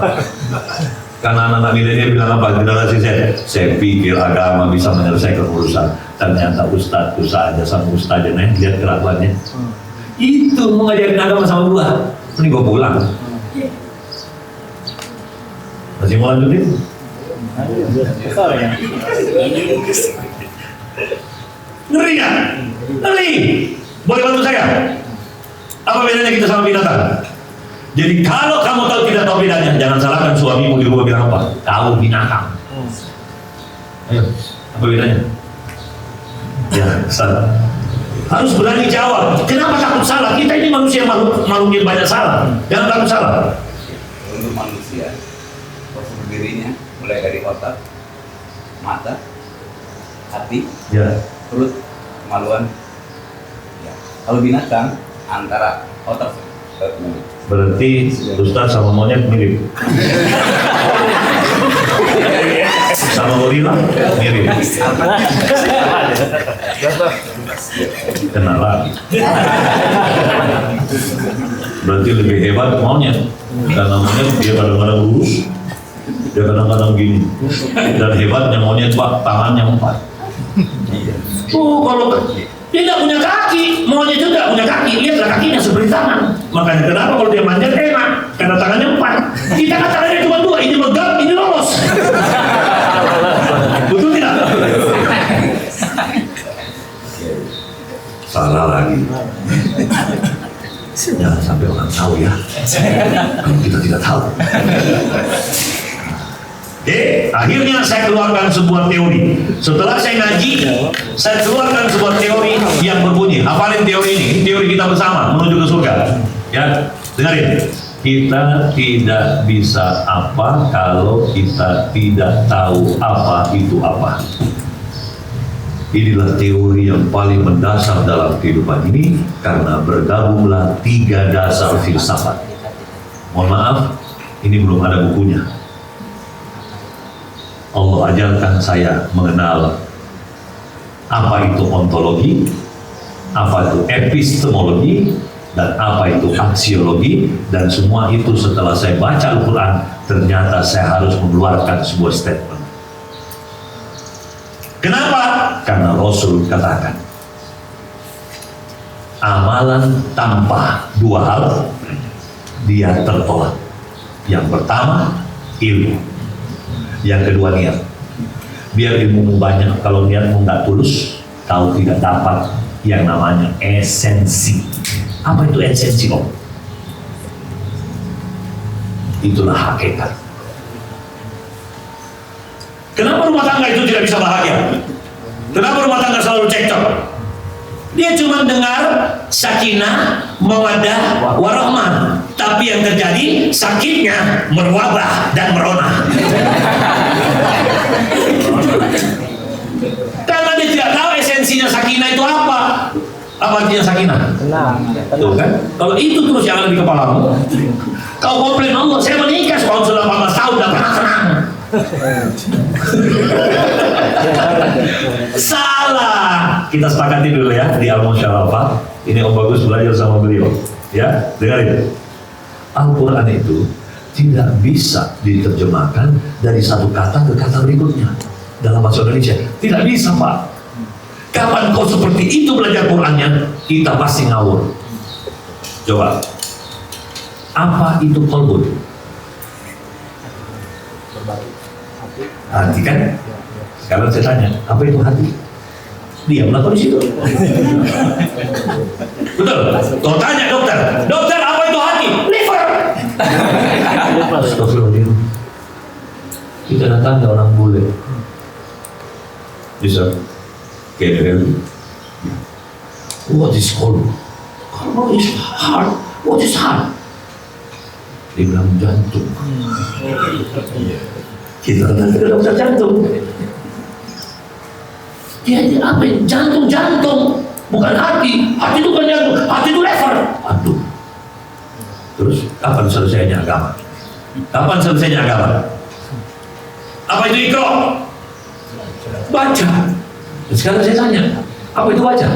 Karena anak-anak milenial bilang apa? Generasi saya pikir agama bisa menyelesaikan urusan. Ternyata Ustaz saja sama Ustaznya, lihat kelakuannya. Itu mau ngajarin agama sama gua. Ini gua pulang. Masih mau lanjutin? Ngeri kan? Ngeri. Boleh bantu saya? Apa bedanya kita sama binatang? Jadi kalau kamu tahu tidak tahu bedanya, jangan salahkan suamimu di rumah bilang apa? Tahu binatang. Ayo, apa bedanya? Ya, salah. Harus berani jawab. Kenapa takut salah? Kita ini manusia makhluk yang banyak salah. Jangan takut salah. Untuk manusia, proses dirinya mulai dari otak, mata, hati, Ya. perut, kemaluan. Ya. Kalau binatang antara otak ke mulut. Berarti Ustaz sama monyet mirip. Sama gorila mirip. Kenal lagi. Berarti lebih hebat monyet. Karena monyet dia kadang-kadang lurus, dia kadang-kadang gini. Dan hebatnya monyet Pak, tangannya 4. Kalau dia tidak punya kaki, monyet itu tidak punya kaki. Lihatlah kakinya seperti tangan. Makanya kenapa kalau dia manjat enak? Karena tangannya 4. Kita kan tangannya cuma 2, ini megang, ini lolos. Betul tidak? Salah lagi. Jangan sampai orang tahu ya. Kalau kita tidak tahu. Akhirnya saya keluarkan sebuah teori. Setelah saya ngaji, saya keluarkan sebuah teori yang berbunyi. Hafalin teori ini. Ini teori kita bersama menuju ke surga. Ya, dengarin. Kita tidak bisa apa kalau kita tidak tahu apa itu apa. Inilah teori yang paling mendasar dalam kehidupan ini, karena bergabunglah 3 dasar filsafat. Mohon maaf, ini belum ada bukunya. Allah ajarkan saya mengenal apa itu ontologi, apa itu epistemologi, dan apa itu aksiologi, dan semua itu setelah saya baca Al-Quran, ternyata saya harus mengeluarkan sebuah statement. Kenapa? Karena Rasul katakan, amalan tanpa 2 hal, dia tertolak. Yang pertama, ilmu. Yang kedua, niat. Biar ilmumu banyak, kalau niatmu nggak tulus, kau tidak dapat yang namanya esensi. Apa itu esensi, Om? Itulah hakikat. Kenapa rumah tangga itu tidak bisa bahagia? Kenapa rumah tangga selalu cekcok? Dia cuma dengar sakinah, mawaddah, warahmah, tapi yang terjadi sakitnya merwabah dan merona. Karena dia tidak tahu esensinya sakinah itu apa. Apa artinya sakinah? Tenang. Tuh kan? Kalau itu terus yang ada di kepalamu, kau komplain Allah, saya menikah sudah 18 tahun dan pernah tenang. Salah. Kita sepakati dulu ya di Al-Musyarafah. Ini Om Bagus belajar sama beliau. Ya, dengarin. Al-Quran itu tidak bisa diterjemahkan dari satu kata ke kata berikutnya dalam bahasa Indonesia. Tidak bisa, Pak. Kapan kau seperti itu belajar Qurannya, kita pasti ngawur. Coba. Apa itu qalbun? Hati kan? Sekarang saya tanya, apa itu hati? Diamlah kau di situ. Betul. Kau tanya dokter, dokter apa itu hati? Liver. Astagfirullahaladzim. Kita datang ke orang bule. Bisa. Kayak what is qalb? Qalb is heart. What is heart? Dia bilang jantung. Kita datang ke dokter jantung. Dia apa? Jantung, bukan hati. Hati itu bukan jantung, hati itu lever. Aduh. Terus kapan selesainya agama? Kapan selesainya agama? Apa itu Iqra? Baca. Sekarang saya tanya, apa itu baca?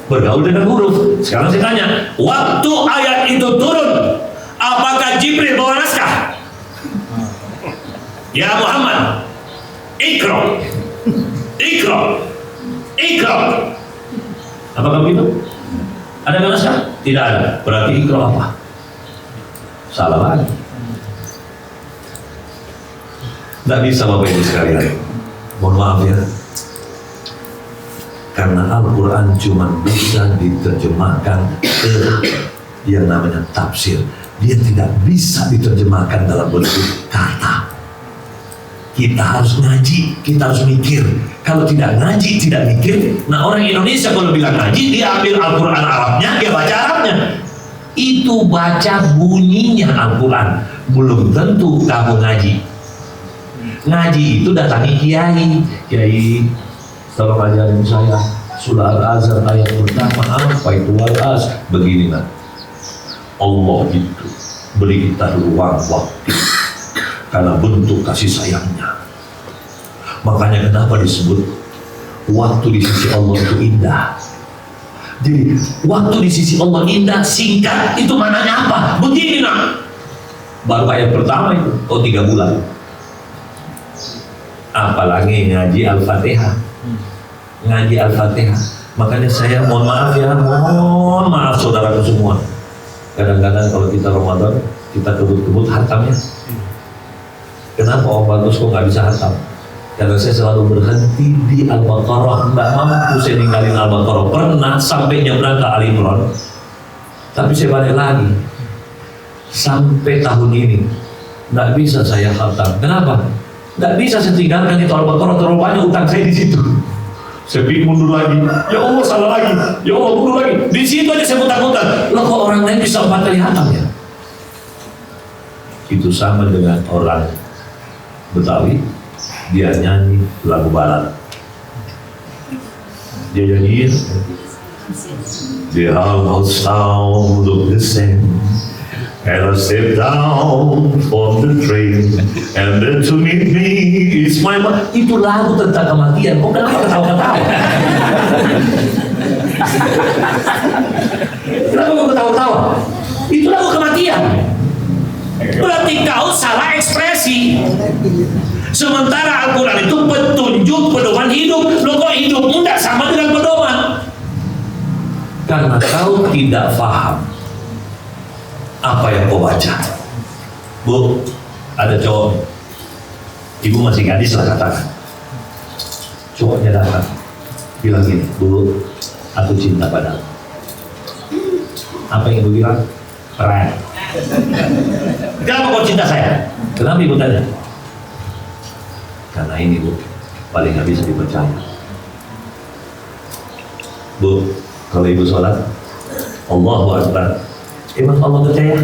Bergaul dengan huruf. Sekarang saya tanya, waktu ayat itu turun, apakah Jibril bawa naskah? Ya Muhammad, Iqra, Iqra, Iqra. Apakah begitu? Ada naskah? Tidak ada. Berarti Iqra apa? Salah lagi. Tidak bisa Bapak Ibu sekalian. Mohon maaf ya. Karena Al-Quran cuma bisa diterjemahkan ke yang namanya tafsir. Dia tidak bisa diterjemahkan dalam bentuk kata. Kita harus ngaji, kita harus mikir. Kalau tidak ngaji, tidak mikir. Nah, orang Indonesia kalau bilang ngaji, dia ambil Al-Quran Arabnya, dia baca Arabnya. Itu baca bunyinya Al-Quran. Belum tentu kamu ngaji. Ngaji itu datangi kiai. Kiai, tolong ajarin saya surah Al-Azhar ayat pertama apa itu Al-Azhar. Begini kan, Allah itu beri kita ruang waktu karena bentuk kasih sayangnya. Makanya kenapa disebut waktu di sisi Allah itu indah. Jadi waktu di sisi Allah indah, singkat, itu mananya apa? Begini nak, baru ayat pertama itu 3 bulan. Apalagi ngaji Al-Fatihah. Ngaji Al-Fatihah. Makanya saya mohon maaf ya, mohon maaf saudaraku semua. Kadang-kadang kalau kita Ramadan, kita kebut-kebut hatamnya. Kenapa Om Bagus kok nggak bisa hatam? Karena saya selalu berhenti di Al-Baqarah. Nggak mampu saya ninggalin Al-Baqarah. Pernah sampai nyebrang ke Ali Imran, tapi saya balik lagi. Sampai tahun ini nggak bisa saya hatam. Kenapa? Nggak bisa saya tinggalkan itu Al-Baqarah, terlalu banyak utang saya di situ. Saya mundur lagi, ya Allah salah lagi, ya Allah mundur lagi. Di situ aja saya mutar-mutar. Loh kok orang lain bisa 4 kali hatam ya? Itu sama dengan orang Betawi, dia nyanyi lagu barat. Dia nyanyi. The house sound of the sand, and I step down from the train, and then to meet me is my mom. Itu lagu tentang kematian. Kok kenapa ketawa-ketawa? Kenapa kau ketawa-ketawa? Itu lagu kematian. Berarti kau salah ekspresi. Sementara Al-Quran itu petunjuk pedoman hidup. Lo kok hidupmu tidak sama dengan pedoman? Karena kau tidak paham apa yang kau baca. Bu, ada cowok. Ibu masih gadis lah katakan. Cowoknya datang. Bilang gini, Bu, aku cinta padamu. Apa yang ibu bilang? Keren. Kenapa kau cinta saya? Kenapa ibu tanya? Karena ini, Bu, paling gak bisa dipercaya. Bu, kalau ibu sholat, Allahu Akbar, emang Allah percaya?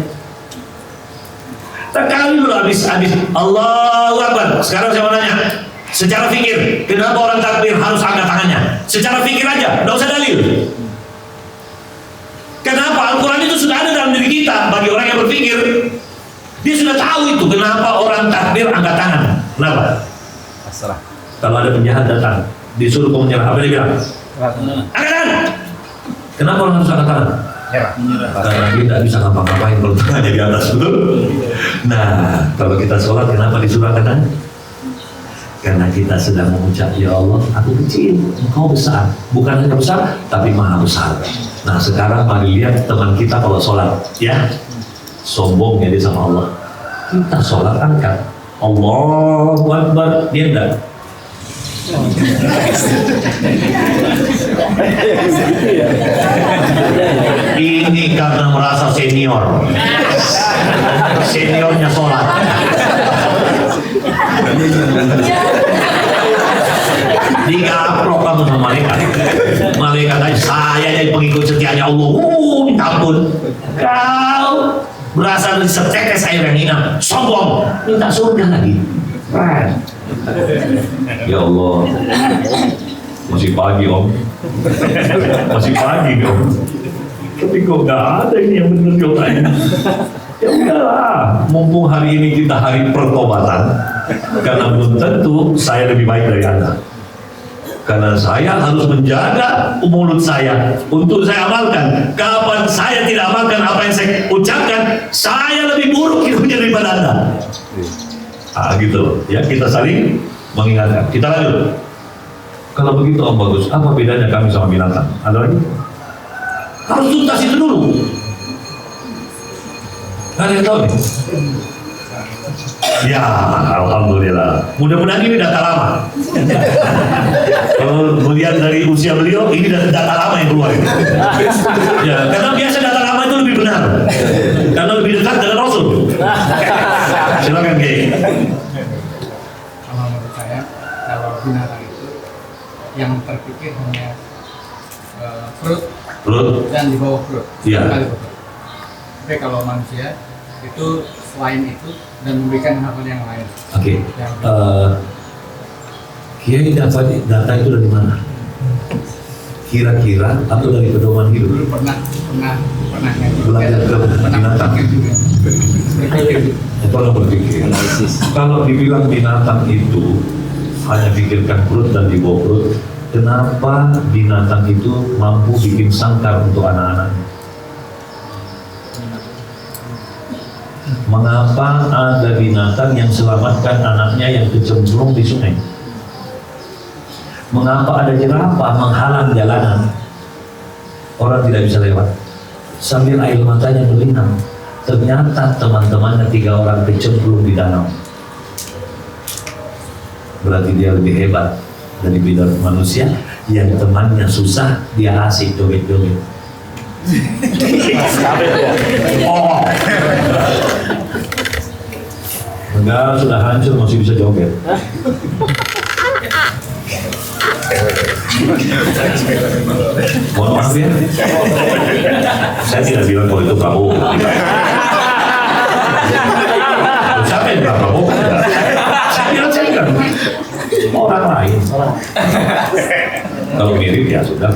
Tak kali lu habis Allahu Akbar. Sekarang saya mau nanya, secara fikir, kenapa orang takbir harus angkat tangannya? Secara fikir aja, tidak usah dalil. Kenapa? Al-Quran itu sudah ada dalam diri kita. Bagi orang yang berpikir, dia sudah tahu itu kenapa orang takbir angkat tangan. Kenapa? Pasrah. Kalau ada penjahat datang, disuruh kau menyerah, apa dia bilang? Angkat tangan. Kenapa orang harus angkat tangan? Karena dia tidak bisa ngapa-ngapain kalau tangannya di atas, betul? Nah, kalau kita sholat, kenapa disuruh angkat tangan? Karena kita sedang mengucap, ya Allah, aku kecil, engkau besar. Bukan hanya besar, tapi maha besar. Nah, sekarang mari lihat teman kita kalau sholat, ya, sombongnya dia sama Allah. Kita sholat angkat, Allahu Akbar, dia enggak. Ini karena merasa senior. Seniornya sholat. Digaplok kamu sama malaikat. Malaikat aja, saya jadi pengikut setianya Allah. Minta ampun. Kau berasal dari setetes air yang hinam, sombong, minta surga lagi. Ya Allah, masih pagi Om, masih pagi Om. Tapi kok nggak ada ini yang benar jawabannya. Ya udahlah, mumpung hari ini kita hari pertobatan, karena belum tentu saya lebih baik dari Anda. Karena saya harus menjaga mulut saya untuk saya amalkan. Kapan saya tidak amalkan apa yang saya ucapkan, saya lebih buruk hidupnya daripada Anda. Ah gitu, ya kita saling mengingatkan. Kita lanjut. Kalau begitu Om bagus, apa bedanya kami sama binatang? Ada lagi? Harus tuntas itu dulu. Ada yang tahu nih? Ya, alhamdulillah. Mudah-mudahan ini data lama. Kalau kemudian dari usia beliau, ini data lama yang keluar. Ya, karena biasa data lama itu lebih benar. Karena lebih dekat dengan Rasul. Silakan Kiai. Kalau menurut saya, kalau binatang itu yang terpikir hanya perut dan di bawah perut. Iya. Tapi kalau manusia itu selain itu dan memberikan hal yang lain. Oke. Kiai data itu dari mana? Kira-kira atau dari pedoman hidup? Dulu pernah Belajar ke binatang. juga. Kalau berpikir, kalau dibilang binatang itu hanya pikirkan perut dan di bawah perut, kenapa binatang itu mampu bikin sangkar untuk anak-anak? Mengapa ada binatang yang selamatkan anaknya yang kecemplung di sungai? Mengapa ada jerapah menghalang jalanan? Orang tidak bisa lewat. Sambil air matanya berlinang, ternyata teman-temannya 3 orang kecemplung di danau. Berarti dia lebih hebat dari manusia yang temannya susah, dia asik joget-joget. Oh, negara sudah hancur masih bisa joget. Mohon maaf ya, saya tidak bilang kalau itu Prabowo. Siapa yang bilang Prabowo? Saya bilang saya kan orang lain. Kalau mirip ya sudah.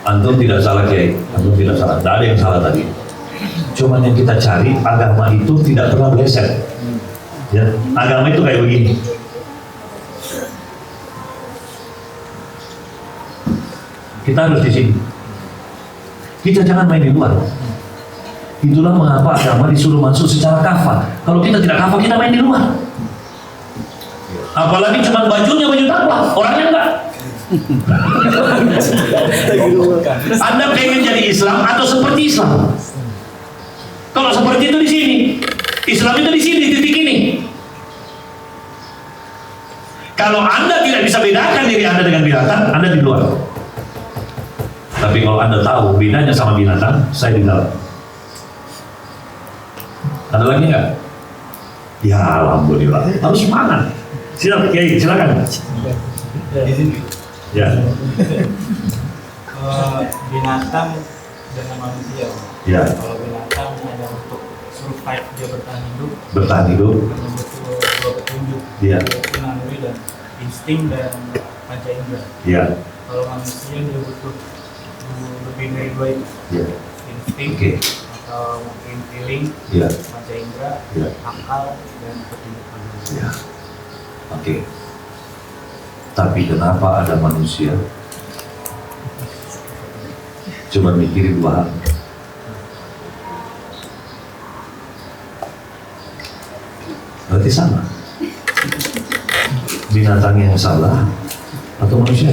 Antum tidak salah Kiai, antum tidak salah. Tidak ada yang salah tadi. Cuman yang kita cari agama itu tidak pernah meleset. Ya, agama itu kayak begini. Kita harus di sini. Kita jangan main di luar. Itulah mengapa agama disuruh masuk secara kafah. Kalau kita tidak kafah, kita main di luar. Apalagi cuma bajunya baju takwa, orangnya enggak. Anda pengen jadi Islam atau seperti Islam? Kalau seperti itu di sini, Islam itu di sini, titik ini. Kalau Anda tidak bisa bedakan diri Anda dengan binatang, Anda di luar. Tapi kalau Anda tahu bedanya sama binatang, saya di dalam. Ada lagi nggak? Ya alhamdulillah. Harus semangat. Silakan, Kiai, silakan. Di sini. Ya. Binatang dengan manusia. Ya. Kalau binatang ada untuk survive, dia bertahan hidup. Bertahan hidup. Dengan dua petunjuk. Iya. Yaitu naluri dan insting dan panca indera. Ya. Kalau manusia dia butuh lebih dari dua itu. Ya. Insting Oke. atau mungkin feeling, Ya. panca indera, Ya. akal dan petunjuk. Ya. Oke. Tapi kenapa ada manusia cuma mikirin dua hal? Berarti sama. Binatang yang salah atau manusia?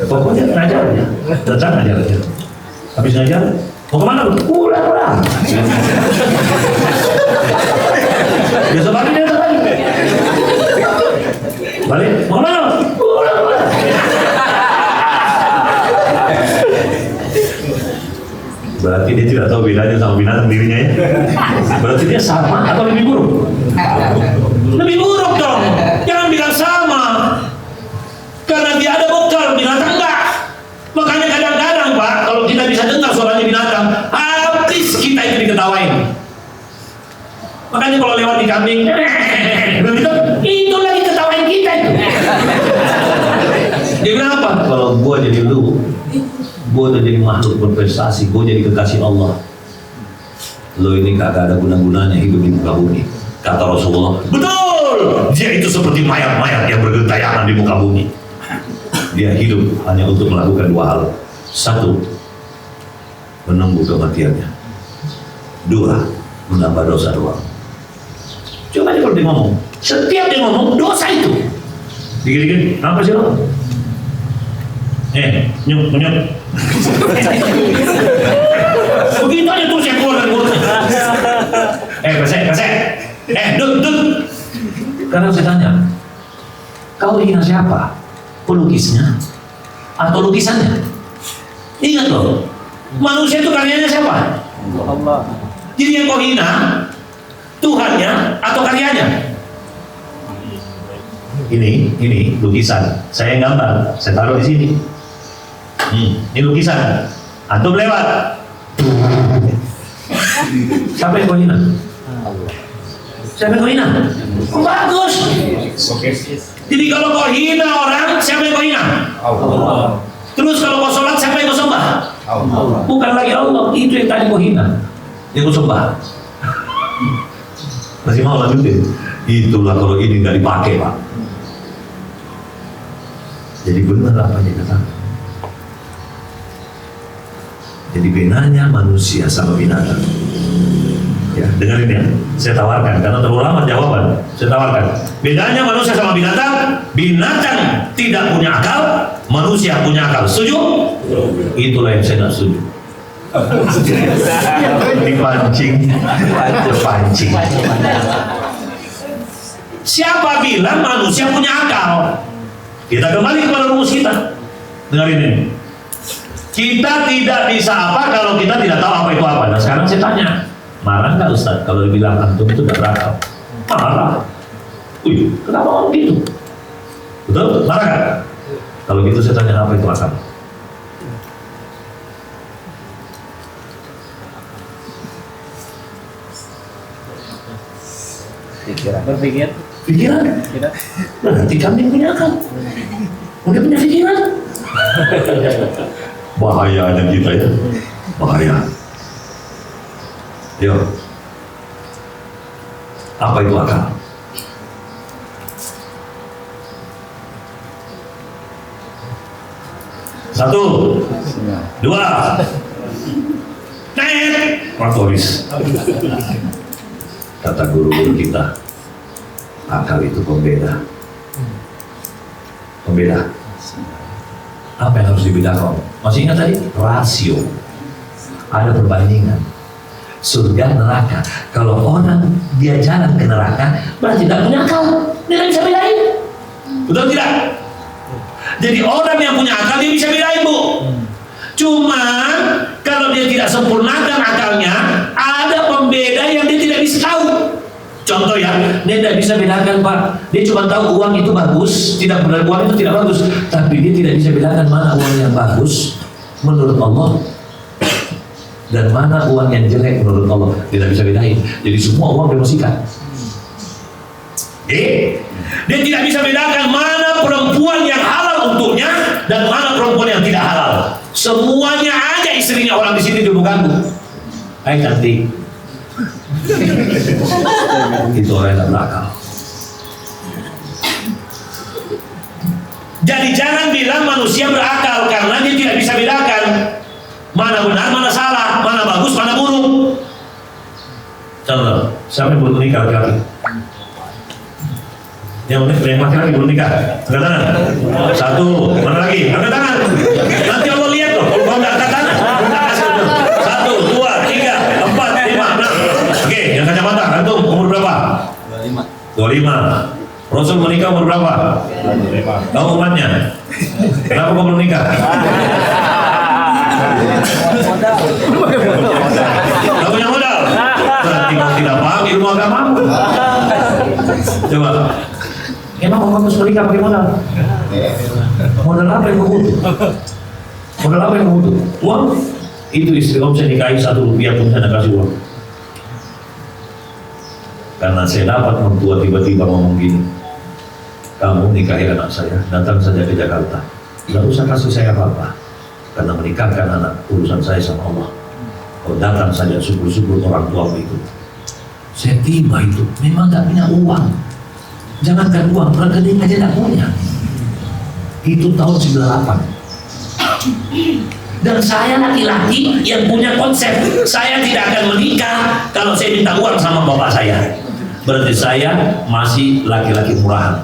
Pokoknya ngajar aja, datang ngajar aja. Habis ngajar, mau kemana lu? Pulang. Besok pagi dia datang lagi. Balik, mau kemana lu? Pulang. Berarti dia tidak tahu bedanya sama binatang dirinya ya. Berarti dia sama atau lebih buruk? Lebih buruk dong. Jangan bilang sama. Karena dia ada bekal, binatang enggak. Makanya kadang-kadang Pak, kalau kita bisa dengar suaranya binatang, habis kita itu diketawain. Makanya kalau lewat di kambing, begitu, itu lagi ketawain kita itu. Dia bilang apa? Kalau gua jadi lu, gua udah jadi makhluk berprestasi, gua jadi kekasih Allah. Lo ini kagak ada guna-gunanya hidup di muka bumi. Kata Rasulullah, betul! Dia itu seperti mayat-mayat yang bergentayangan di muka bumi. Dia hidup hanya untuk melakukan dua hal. Satu, menunggu kematiannya. Dua, menambah dosa doang. Coba aja kalau dia ngomong, setiap dia ngomong dosa itu. Dikit-dikit, apa sih lo? Nyuk. Begitu aja terus yang keluar dari mulutnya. Pesek. Dut. Karena saya tanya, kau hina siapa? Pelukisnya atau lukisannya? Ingat loh, manusia itu karyanya siapa? Allah. Jadi yang kau hina Tuhannya atau karyanya? Ini lukisan. Saya yang gambar, saya taruh di sini. Ini lukisan. Antum lewat. Siapa yang kau hina? Siapa yang kau hina? Oh, bagus. Jadi kalau kau hina orang, siapa yang kau hina? Allah. Terus kalau kau sholat, siapa yang kau sembah? Allah. Bukan lagi Allah, itu yang tadi kau hina, yang kau sembah. Masih mau lanjutin? Itulah kalau ini nggak dipakai Pak. Jadi benar apa yang dikatakan. Jadi bedanya manusia sama binatang. Ya, dengerin ya, saya tawarkan karena terlalu lama jawaban. Saya tawarkan. Bedanya manusia sama binatang, binatang tidak punya akal, manusia punya akal. Setuju? Itulah yang saya tidak setuju. Dipancing. Siapa bilang manusia punya akal? Kita kembali kepada rumus kita. Dengerin ini. Kita tidak bisa apa kalau kita tidak tahu apa itu apa. Nah sekarang saya tanya, marah nggak Ustaz kalau dibilang antum itu nggak berakal? Marah. Wih, kenapa ngomong gitu? Betul? Marah kan? Kalau gitu saya tanya apa itu akal? Pikiran. Berpikir. Pikiran? Berarti kami punya akal. Udah punya pikiran? Bahayanya kita ya. Bahaya. Yo. Apa itu akal? Satu, dua, faktoris. Kata guru-guru kita, akal itu pembeda. Pembeda. Apa yang harus dibedakan? Masih ingat tadi? Rasio. Ada perbandingan. Surga, neraka. Kalau orang dia jalan ke neraka, berarti tidak punya akal. Dia tidak bisa bedain. Betul tidak? Jadi orang yang punya akal dia bisa bedain, Bu. Cuma kalau dia tidak sempurnakan akalnya, ada pembeda yang dia tidak bisa tahu. Contoh ya, dia tidak bisa bedakan, Pak. Dia cuma tahu uang itu bagus, tidak benar uang itu tidak bagus. Tapi dia tidak bisa bedakan mana uang yang bagus menurut Allah dan mana uang yang jelek menurut Allah. Tidak bisa bedain. Jadi semua uang dibersihkan. Dia tidak bisa bedakan mana perempuan yang halal untuknya dan mana perempuan yang tidak halal. Semuanya aja istrinya orang di sini dulu ganggu. Hai cantik. Itu orang yang tak berakal. Jadi jangan bilang manusia berakal karena dia tidak bisa bedakan mana benar, mana salah, mana bagus, mana buruk. Contoh, siapa yang belum menikah laki-laki? Yang laki-laki belum nikah, angkat tangan. Satu, mana lagi? Angkat tangan. Nanti Allah lihat loh, kalau nggak angkat tangan. 1, 2, 3, 4, 5, 6. Oke, yang kacamata, antum umur berapa? 25. Rasul menikah umur berapa? 25. Kamu umatnya? Kenapa kau belum nikah? Gak punya modal. Berarti kau tidak paham ilmu agamamu. Coba. Emang kau harus menikah pakai modal? Modal apa yang kau butuh? Modal apa yang kau butuh? Uang? Itu istri kamu saya nikahi 1 rupiah pun saya kasih uang. Karena saya dapat mertua tiba-tiba ngomong gini, kamu nikahi anak saya, datang saja ke Jakarta, tidak usah kasih saya apa-apa, karena menikahkan anak urusan saya sama Allah. Kau datang saja syukur-syukur orang tua itu. Saya tiba itu, memang gak punya uang. Jangankan uang, rekening aja gak punya. Itu tahun 98. Dan saya laki-laki yang punya konsep, saya tidak akan menikah kalau saya minta uang sama bapak saya. Berarti saya masih laki-laki murahan.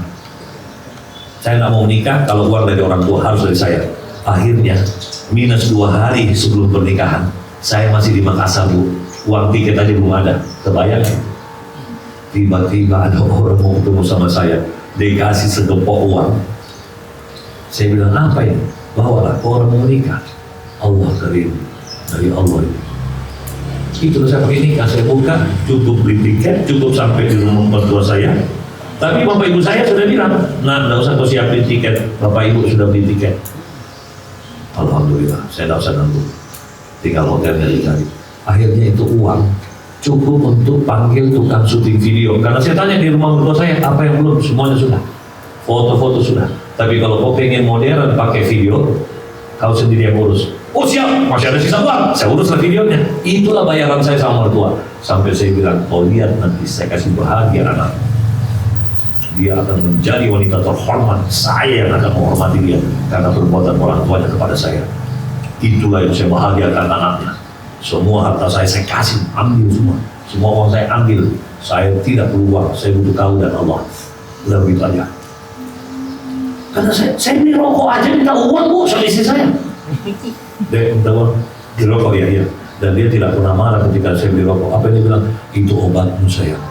Saya nggak mau nikah kalau uang dari orang tua harus dari saya. Akhirnya minus 2 hari sebelum pernikahan, saya masih di Makassar, Bu. Uang tiket aja belum ada. Kebayang? Tiba-tiba ada orang mau ketemu sama saya, dikasih segepok uang. Saya bilang, apa ini? Bawalah, orang mau nikah. Allah dari Allah itu. Itu saya pakai nikah, saya buka, cukup beli tiket, cukup sampai di rumah mertua saya. Tapi bapak ibu saya sudah bilang, nah, tidak usah kau siapin tiket, bapak ibu sudah beli tiket. Alhamdulillah, saya tidak usah nanggung, tinggal hotelnya dicari. Akhirnya itu uang cukup untuk panggil tukang syuting video. Karena saya tanya di rumah mertua saya, apa yang belum? Semuanya sudah, foto-foto sudah. Tapi kalau kau pengen modern pakai video, kau sendiri yang urus. Oh siap, masih ada sisa uang, saya uruslah videonya. Itulah bayaran saya sama mertua. Sampai saya bilang, oh lihat nanti saya kasih bahagia anak. Dia akan menjadi wanita terhormat. Saya yang akan menghormati dia karena perbuatan orang tuanya kepada saya. Itulah yang saya bahagiakan anaknya. Semua harta saya kasih, ambil semua. Semua uang saya ambil. Saya tidak perlu uang, saya butuh kau dan Allah. Udah begitu aja. Karena saya beli rokok aja minta uang, Bu, sama istri saya. Dia minta uang, di rokok ya. Dan dia tidak pernah marah ketika saya beli rokok. Apa yang dia bilang? Itu obatmu sayang.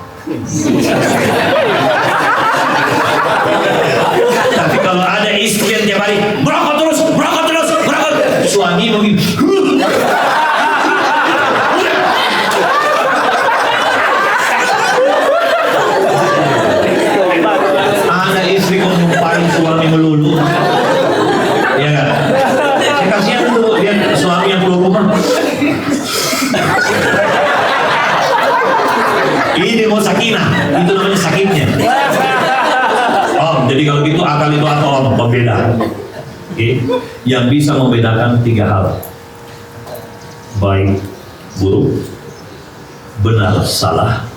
Tapi kalau ada istri yang tiap hari merokok terus, suami begini. Ada istri kok nyumpahin suami melulu. Ya kan? Saya kasihan dulu lihat suami yang keluar rumah. Ini mau sakinah, itu namanya sakitnya. Om, jadi kalau gitu akal itu apa om? Pembeda. Oke, yang bisa membedakan 3 hal: baik, buruk, benar, salah,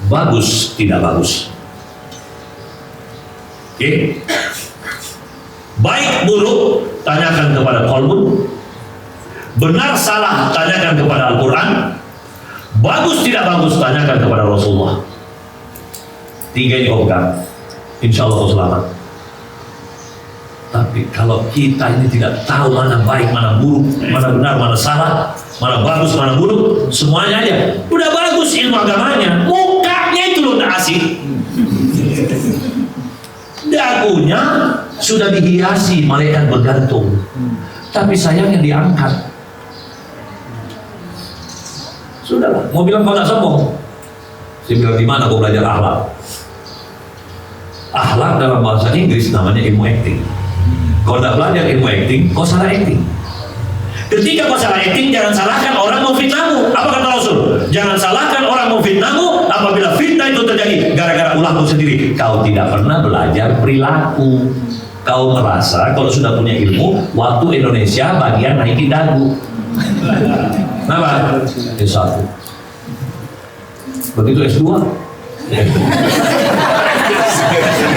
bagus, tidak bagus. Oke, baik, buruk, tanyakan kepada Qalbun. Benar, salah, tanyakan kepada Al-Quran. Bagus, tidak bagus, tanyakan kepada Rasulullah. 3 ini kau pegang, insya Allah kau selamat. Tapi kalau kita ini tidak tahu mana baik, mana buruk, mana benar, mana salah, mana bagus, mana buruk, semuanya aja udah bagus ilmu agamanya, mukanya itu loh tak asik, dagunya sudah dihiasi malaikat bergantung, tapi sayangnya diangkat. Sudahlah, mau bilang kau tak sombong, saya bilang di mana kau belajar akhlak? Akhlak dalam bahasa Inggris namanya ilmu acting. Kau tidak belajar ilmu acting, kau salah acting. Ketika kau salah acting, jangan salahkan orang mau fitnahmu. Apa kata Rasul? Jangan salahkan orang mau fitnahmu apabila fitnah itu terjadi gara-gara ulahmu sendiri. Kau tidak pernah belajar perilaku. Kau merasa kalau sudah punya ilmu, waktu Indonesia bagian naikin dagu. Kenapa? S1. Begitu S2.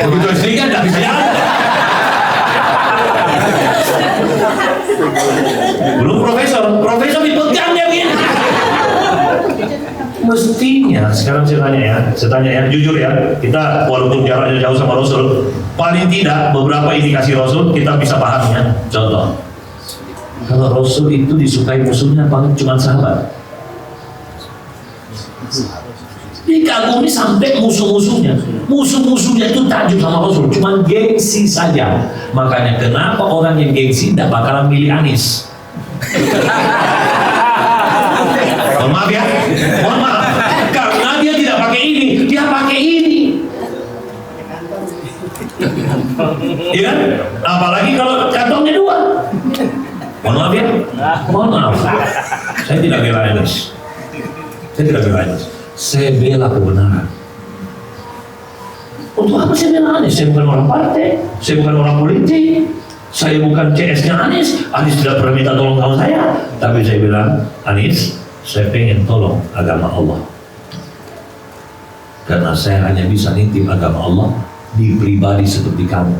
Begitu S3 kan tidak bisa jalan. Belum profesor dipegang dia begini. Mestinya sekarang saya tanya ya, jujur ya, kita walaupun jaraknya jauh sama Rasul, paling tidak beberapa indikasi Rasul kita bisa pahamnya. Contoh, kalau Rasul itu disukai musuhnya paling cuma sahabat, dikagumi sampai musuh-musuhnya itu takjub sama Rasul, cuma gengsi saja. Makanya kenapa orang yang gengsi tidak bakalan milih Anies? Mohon maaf, karena dia tidak pakai ini, dia pakai ini. Iya kan? Apalagi kalau kantongnya 2. Mohon maaf. Saya tidak bela Anies. Saya bela kebenaran. Untuk apa saya bela Anies? Saya bukan orang partai, saya bukan orang politik, saya bukan CS-nya Anies. Anies tidak pernah minta tolong sama saya, tapi saya bilang, Anies, saya pengen tolong agama Allah. Karena saya hanya bisa nitip agama Allah di pribadi seperti kamu.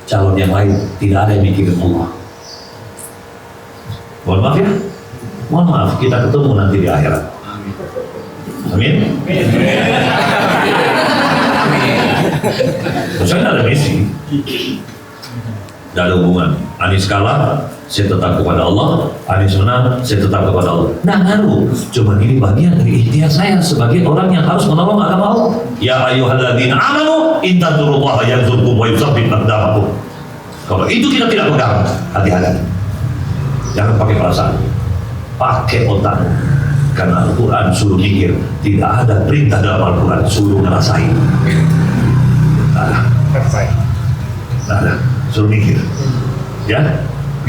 Calon yang lain tidak ada yang mikirin Allah. Mohon maaf, kita ketemu nanti di akhirat. Amin. Saya tidak ada misi, tidak ada hubungan. Anies kalah, saya tetap kepada Allah. Anies menang, saya tetap kepada Allah. Nah ngaruh, cuman ini bagian dari ikhtiar saya sebagai orang yang harus menolong agama Allah. Ya ayyuhalladzina amanu in tansurullaha yansurkum wa yusabbit aqdamakum. Kalau itu kita tidak pegang, hati-hati. Jangan pakai perasaan, pakai otak. Karena Al-Quran suruh mikir, tidak ada perintah dalam Al-Quran suruh ngerasain. Ada, suruh mikir. Ya,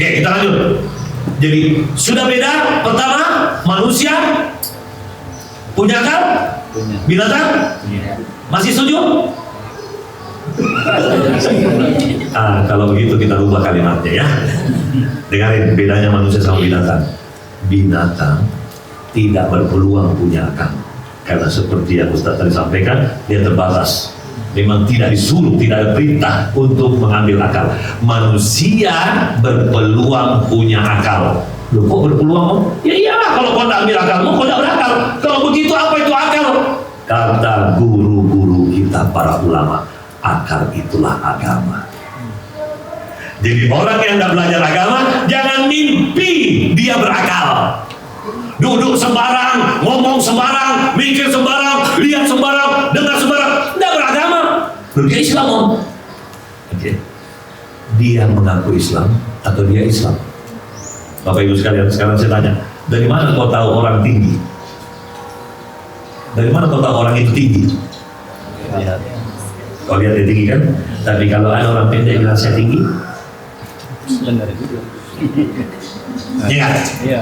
oke kita lanjut. Jadi sudah beda. Pertama, manusia punya akal, binatang masih setuju? Kalau begitu kita rubah kalimatnya ya. Dengarin bedanya manusia sama binatang. Binatang tidak berpeluang punya akal, karena seperti yang Ustaz tadi sampaikan, dia terbatas. Memang tidak disuruh, tidak ada perintah untuk mengambil akal. Manusia berpeluang punya akal. Loh kok berpeluang? Ya iyalah, kalau kau tak ambil akalmu, kau tak berakal. Kalau begitu apa itu akal? Kata guru-guru kita para ulama, akal itulah agama. Jadi orang yang tidak belajar agama, jangan mimpi dia berakal. Duduk sembarang, ngomong sembarang, mikir sembarang, lihat sembarang, dengar sembarang, tidak beragama. Dia Islam om. Okay. Dia mengaku Islam atau dia Islam? Bapak Ibu sekalian, sekarang saya tanya, dari mana kau tahu orang tinggi? Dari mana kau tahu orang itu tinggi? Kau lihat dia tinggi kan? Tapi kalau ada orang pendek bilang saya tinggi, Benar juga. iya. Iya.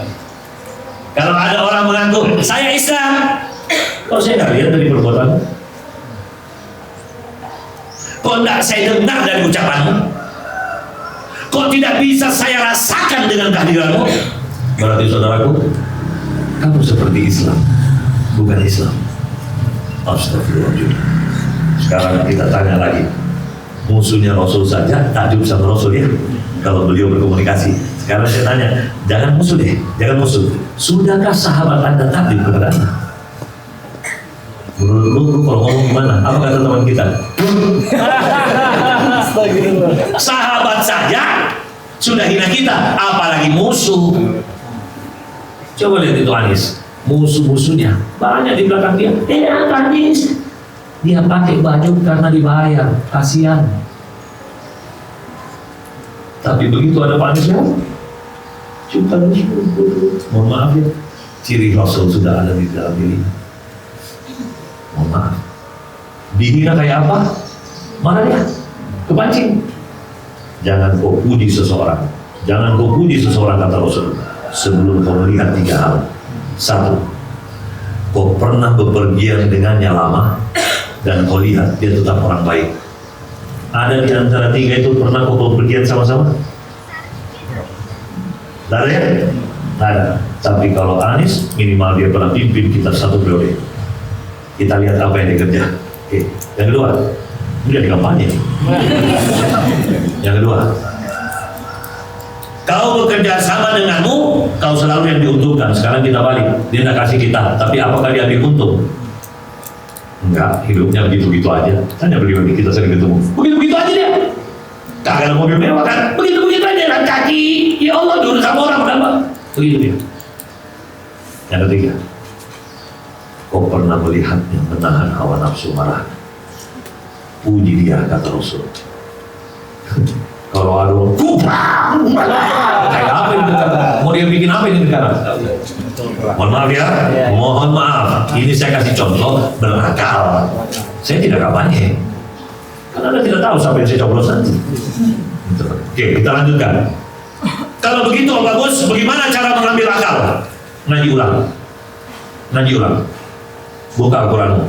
Kalau ada orang mengaku saya Islam, Kok saya nggak lihat dari perbuatanmu? Kok tidak saya dengar dari ucapanmu? Kok tidak bisa saya rasakan dengan kehadiranmu? Berarti saudaraku, kamu seperti Islam, bukan Islam. Astagfirullahaladzim. Sekarang kita tanya lagi, musuhnya Rasul saja takjub sama Rasul ya, kalau beliau berkomunikasi. Sekarang saya tanya, jangan musuh deh, jangan musuh. Sudahkah sahabat Anda takjub kepada Anda? Menurut lu kalau ngomong gimana? Apa kata teman kita? Sahabat saja sudah hina kita, apalagi musuh. Coba lihat itu Anies, musuh-musuhnya banyak di belakang dia. Anies, dia pakai baju karena dibayar, kasihan. Tapi begitu ada Pak Anies, cinta mohon maaf ya, ciri Rasul sudah ada di dalam diri. Mohon maaf, dihina kayak apa? Mana dia? Kepancing. Jangan kau puji seseorang, jangan kau puji seseorang kata Rasul sebelum kau melihat 3 hal. 1, kau pernah bepergian dengannya lama dan kau lihat dia tetap orang baik. Ada di antara 3 itu pernah kau bepergian sama-sama? Tidak ada ya? Tidak ada. Tapi kalau Anies minimal dia pernah pimpin kita 1 periode. Kita lihat apa yang dia kerja. Oke. Yang kedua, udah di kampanye. Yang kedua, kau bekerja sama denganmu, kau selalu yang diuntungkan. Sekarang kita balik, dia tidak kasih kita, tapi apakah dia ambil untung? Enggak, hidupnya begitu-begitu aja. Tanya beliau, kita sering ketemu, begitu-begitu aja dia. Kagak ada mobil mewah kan, begitu-begitu aja, jalan kaki. Ya Allah, dulu sama orang berapa? Begitu dia. Yang ketiga, kau pernah melihat yang menahan hawa nafsu marah? Puji dia, kata Rasul. Kalau ada kayak apa ini negara? Mau dia bikin apa ini negara? Mohon maaf ya, mohon maaf. Ini saya kasih contoh berakal. Saya tidak kampanye, karena Anda tidak tahu siapa yang saya coblos nanti. Oke, kita lanjutkan. Kalau begitu Om Bagus, bagaimana cara mengambil akal? Ngaji ulang. Ngaji ulang. Buka Al-Quranmu.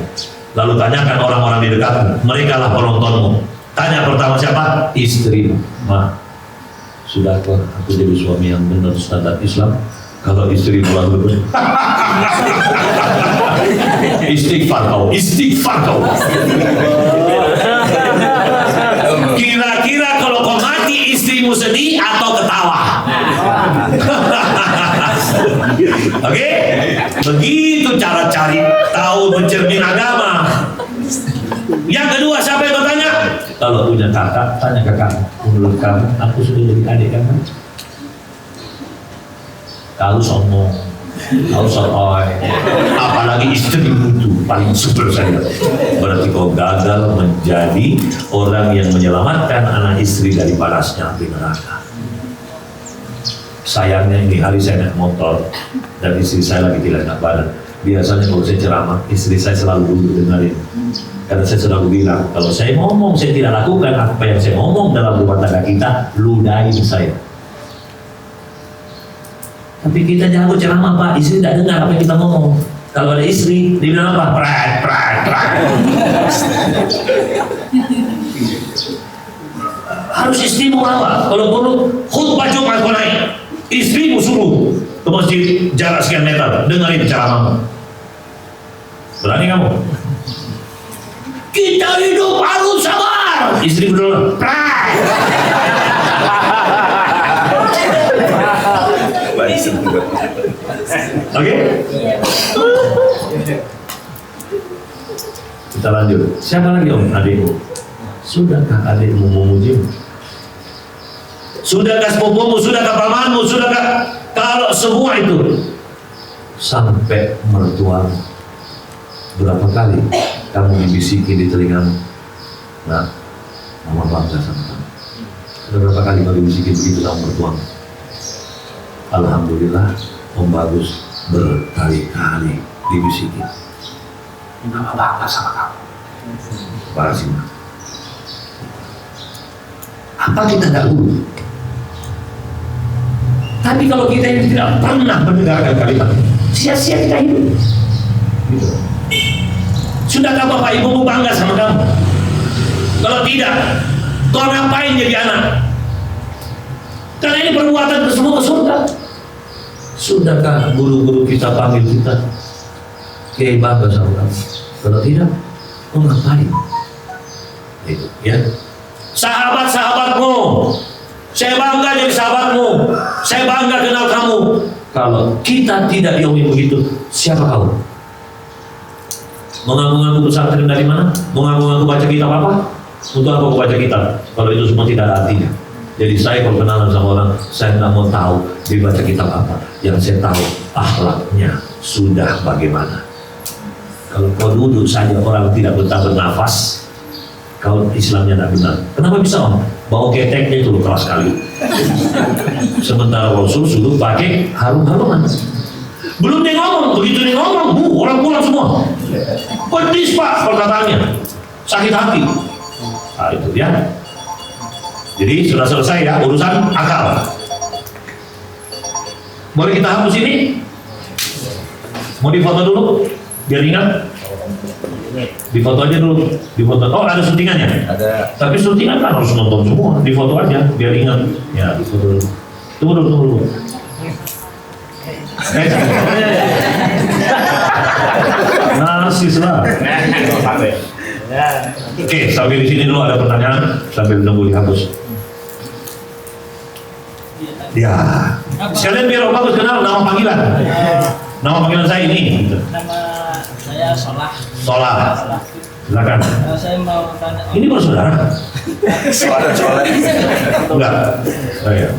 Lalu tanyakan orang-orang di dekatmu. Mereka lah penontonmu. Tanya pertama siapa? Istrimu. Ma, sudahkah aku jadi suami yang benar standar Islam? Kalau istri pulang dulu, istighfar kau, istighfar kau. Kira-kira kalau kau mati istrimu sedih atau ketawa? Oke? Begitu cara cari tahu mencermin agama. Yang kedua, siapa yang bertanya? Kalau punya kakak, tanya kakak, menurut kamu aku sudah jadi adik kamu? Kalau sombong, kalau sotoy, apalagi istri itu paling super saya. Berarti kau gagal menjadi orang yang menyelamatkan anak istri dari panasnya api neraka. Sayangnya ini hari saya naik motor dan istri saya lagi tidak enak badan. Biasanya kalau saya ceramah, istri saya selalu duduk dengerin. Karena saya selalu bilang, kalau saya ngomong saya tidak lakukan apa yang saya ngomong dalam rumah tangga kita, ludahin saya. Tapi kita jago ceramah Pak, istri tidak dengar apa yang kita ngomong. Kalau ada istri, dia bilang apa? Prat. Harus istrimu apa? Kalau perlu khutbah Jumat kau naik, istrimu suruh ke masjid jarak sekian meter, dengerin ceramahmu. Berani kamu? Kita hidup harus sabar. Istri berdua, prat. Oke? Kita lanjut. Siapa lagi Om? Adikmu. Sudahkah adikmu memujimu? Sudahkah sepupumu? Sudahkah pamanmu? Sudahkah? Kalau semua itu sampai mertuamu, berapa kali kamu dibisiki di telingamu? Nah, mama bangga sama kamu. Sudah berapa kali kamu dibisiki begitu sama mertuamu? Alhamdulillah, Om Bagus berkali-kali dibisiki. Mama bangga sama kamu. Para simak. Apa kita tidak dulu? Tapi kalau kita ini tidak pernah mendengarkan kalimat, sia-sia kita hidup. Gitu. Sudahkah Bapak Ibu bangga sama kamu? Kalau tidak, kau ngapain jadi anak? Karena ini perbuatan semua ke surga. Sudahkah guru-guru kita panggil kita? Kiai bangga sama kamu. Kalau tidak, kau ngapain? Itu ya. Sahabat-sahabatmu, saya bangga jadi sahabatmu, saya bangga kenal kamu. Kalau kita tidak diomongin begitu, siapa kau? Mengaku-ngaku pesantren dari mana? Mengaku-ngaku baca kitab apa? Untuk apa aku baca kitab? Kalau itu semua tidak ada artinya. Jadi saya kalau kenalan sama orang, saya nggak mau tahu dia baca kitab apa. Yang saya tahu akhlaknya sudah bagaimana. Kalau kau duduk saja orang tidak betah bernafas, kau Islamnya tidak benar. Kenapa bisa om? Bau keteknya itu keras sekali. Sementara Rasul suruh pakai harum-haruman. Belum dia ngomong, begitu dia ngomong, orang pulang semua. Pedis pak perkataannya, sakit hati. Nah itu ya. Jadi sudah selesai ya urusan akal. Boleh kita hapus ini? Mau difoto dulu? Biar ingat. Difoto aja dulu. Difoto. Oh ada syutingannya? Ada. Tapi syutingan kan harus nonton semua. Difoto aja biar ingat. Ya difoto dulu. Tunggu dulu. Nasis lah. Oke, sampai di sini dulu ada pertanyaan sambil nunggu dihapus. Ya, sekalian biar Om Bagus kenal nama panggilan. Nama panggilan saya ini. Nama saya Solah. Solah. Silakan. Saya mau tanya. Ini bersaudara? Enggak. Oh, ya.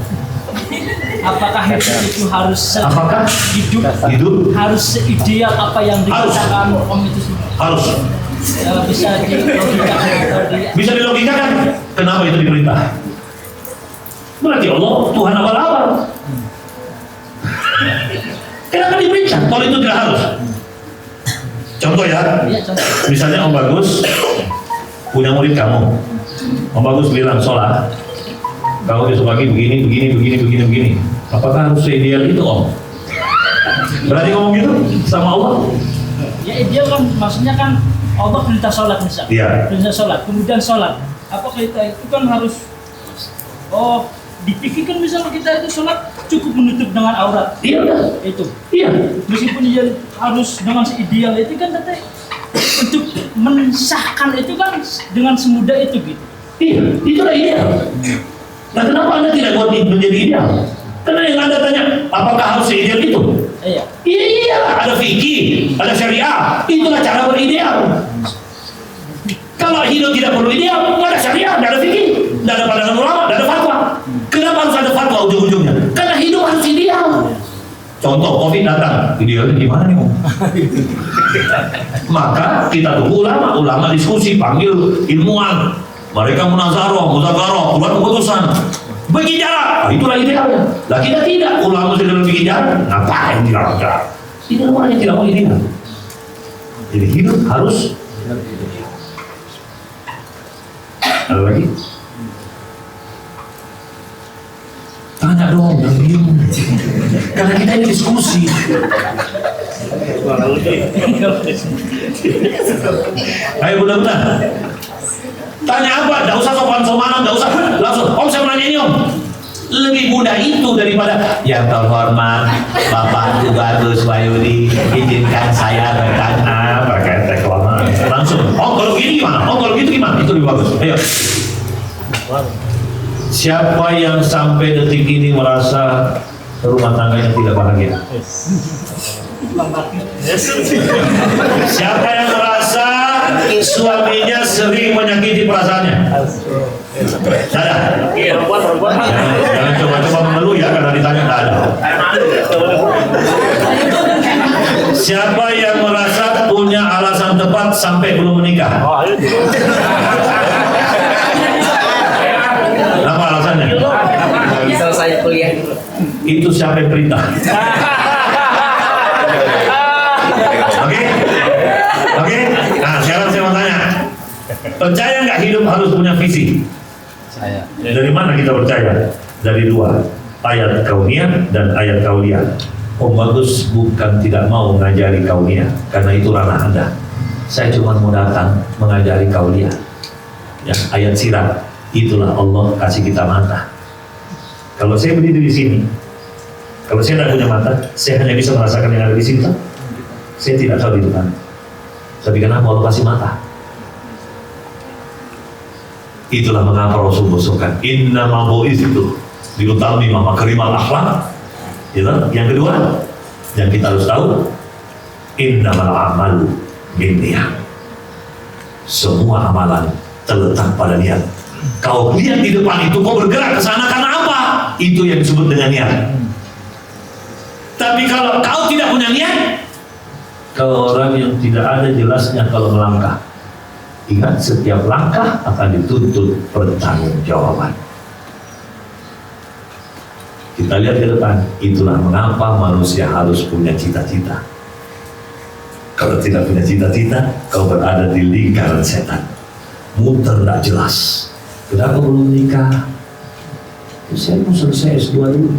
Apakah hidup itu harus Apakah hidup harus seideal apa yang dikatakan Om itu semua? harus Bisa dilogikakan atau bisa dilogikakan? Kenapa itu diperintah? Berarti Allah Tuhan abal-abal. Kenapa diperintah? Kalau itu tidak harus. Contoh ya, misalnya Om Bagus punya murid kamu. Om Bagus bilang sholat, kamu besok pagi begini. Apakah harus seideal itu Om? Berarti ngomong gitu sama Allah? Ya ideal kan maksudnya kan Allah perintah sholat misalnya. Iya. Perintah sholat, kemudian sholat. Apakah kita itu kan harus dipikirkan misalnya kita itu sholat cukup menutup dengan aurat. Iya udah. Itu. Iya. Meskipun dia harus dengan seideal itu kan tapi untuk mensahkan itu kan dengan semudah itu gitu. Iya, itulah ideal. Nah kenapa Anda tidak buat menjadi ideal? Karena yang Anda tanya, apakah harus seideal itu? Iya. Iyalah, ada fikih, ada syariah. Itulah cara berideal. Kalau hidup tidak perlu ideal, nggak ada syariah, nggak ada fikih, nggak ada pandangan ulama, nggak ada fatwa. Kenapa harus ada fatwa ujung-ujungnya? Karena hidup harus ideal. Contoh, COVID datang, idealnya gimana nih Om? Maka kita tunggu ulama diskusi, panggil ilmuwan. Mereka muzakarah, keluar keputusan. Bagi jarak, itulah idealnya. Lah kita tidak, ulama sudah bikin jarak, ngapain jarak? Ini orang yang tidak mau ideal. Jadi hidup harus. Ada lagi? Tanya dong, jangan diem. Karena kita ini diskusi. Ayo benar-benar. Tanya apa? Tidak usah sopan-sopanan, tidak usah. Langsung, Om saya menanya ini Om. Lebih mudah itu daripada yang terhormat Bapak Tubagus Wahyudi, izinkan saya bertanya pakai reklama. Langsung, Om kalau gini gimana? Om kalau gitu gimana? Itu lebih bagus. Ayo. Siapa yang sampai detik ini merasa rumah tangganya tidak bahagia? Siapa yang merasa suaminya sering menyakiti perasaannya? Ada? Jangan coba-coba mengeluh ya karena ditanya tidak ada. Siapa yang merasa punya alasan tepat sampai belum menikah? Apa alasannya? Selesai kuliah dulu. Itu siapa yang perintah? Oke? Nah sekarang saya mau tanya, percaya nggak hidup harus punya visi? Saya. Dari mana kita percaya? Dari dua, ayat kauniyah dan ayat kauliyah. Om Bagus bukan tidak mau mengajari kauniyah, karena itu ranah Anda. Saya cuma mau datang mengajari kau lihat. Ya, ayat sirat. Itulah Allah kasih kita mata. Kalau saya berdiri di sini, kalau saya tidak punya mata, saya hanya bisa merasakan yang ada di sini. Saya tidak tahu di depan. Tapi kenapa Allah kasih mata? Itulah mengapa Rasul bersukan inna mabu'is itu diutami mama kerimal akhlak. Yang kedua, yang kita harus tahu, innamal amalu binniyat. Semua amalan terletak pada niat. Kau lihat di depan itu, kau bergerak ke sana karena apa? Itu yang disebut dengan niat. Tapi kalau kau tidak punya niat, kau orang yang tidak ada jelasnya kalau melangkah. Ingat, setiap langkah akan dituntut pertanggungjawaban. Kita lihat ke depan. Itulah mengapa manusia harus punya cita-cita. Kalau tidak punya cita-cita, kau berada di lingkaran setan, muter tidak jelas. Kenapa belum nikah? Saya mau selesai S2 dulu.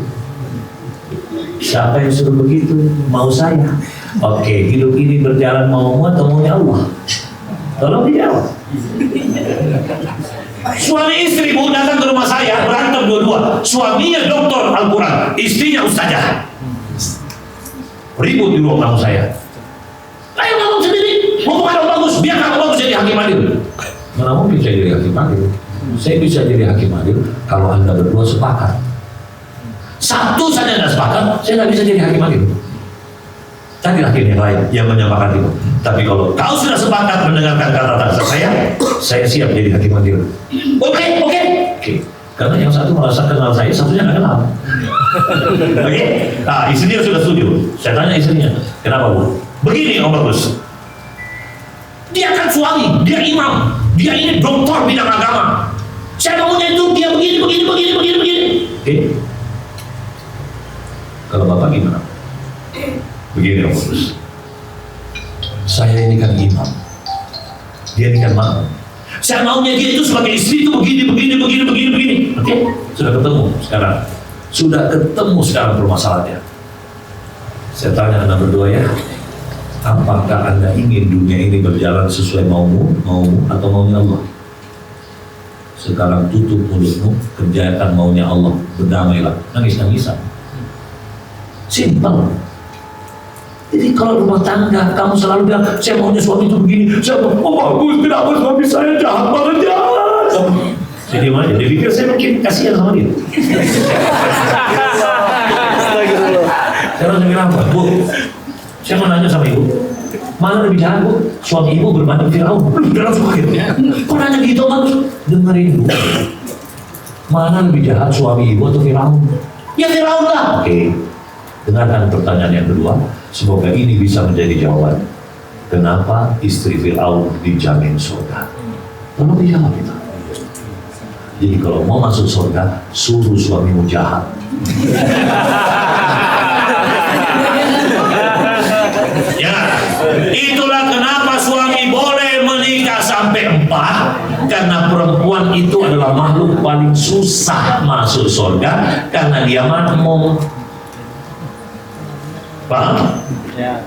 Siapa yang suruh begitu? Mau saya. Oke, hidup ini berjalan maumu atau maunya Allah? Tolong dijawab. Suami istri mau datang ke rumah saya, berantem dua-dua. Suaminya doktor Al-Quran, istrinya ustazah. Ribut di ruang tamu saya. Ayo ngomong sendiri, ngomong yang bagus, biar kamu bagus jadi hakim adil. Mana mungkin saya jadi hakim adil? Saya bisa jadi hakim adil kalau Anda berdua sepakat. Satu saja tidak sepakat, saya tidak bisa jadi hakim adil. Cari hakim yang lain yang menyepakati itu. Tapi kalau kau sudah sepakat mendengarkan kata-kata saya siap jadi hakim adil. Oke. Karena yang satu merasa kenal saya, satunya nggak kenal. Oke? Nah, istrinya sudah setuju. Saya tanya istrinya, kenapa Bu? Begini Om Bagus. Dia kan suami, dia imam, dia ini doktor bidang agama. Saya maunya itu dia begini. Oke? Kalau Bapak gimana? Begini Om Bagus. Saya ini kan imam, dia ini kan makmum. Saya maunya dia itu sebagai istri itu begini. Oke? Sudah ketemu sekarang permasalahannya. Saya tanya Anda berdua ya, apakah Anda ingin dunia ini berjalan sesuai maumu atau maunya Allah? Sekarang tutup mulutmu, kerjakan maunya Allah, berdamailah, nangis-nangisan. Simpel. Jadi kalau rumah tangga kamu selalu bilang saya maunya suami itu begini, saya mau bagus, kenapa suami saya jahat banget. Jadi mana? Dia pikir saya mungkin kasihan sama dia. Saya harus bilang apa? Bu, saya mau nanya sama ibu, mana lebih jahat Bu? Suami ibu berbanding Firaun. Dalam suaranya. Kok nanya gitu Bagus? Dengerin Bu. Mana lebih jahat suami ibu atau Firaun? Ya Firaun lah. Oke. Dengarkan pertanyaan yang kedua. Semoga ini bisa menjadi jawaban. Kenapa istri Firaun dijamin surga? Tolong dijawab itu. Jadi kalau mau masuk surga, suruh suamimu jahat. Ya, itulah kenapa suami boleh menikah sampai 4. Karena perempuan itu adalah makhluk paling susah masuk surga karena dia makmum. Paham? Ya.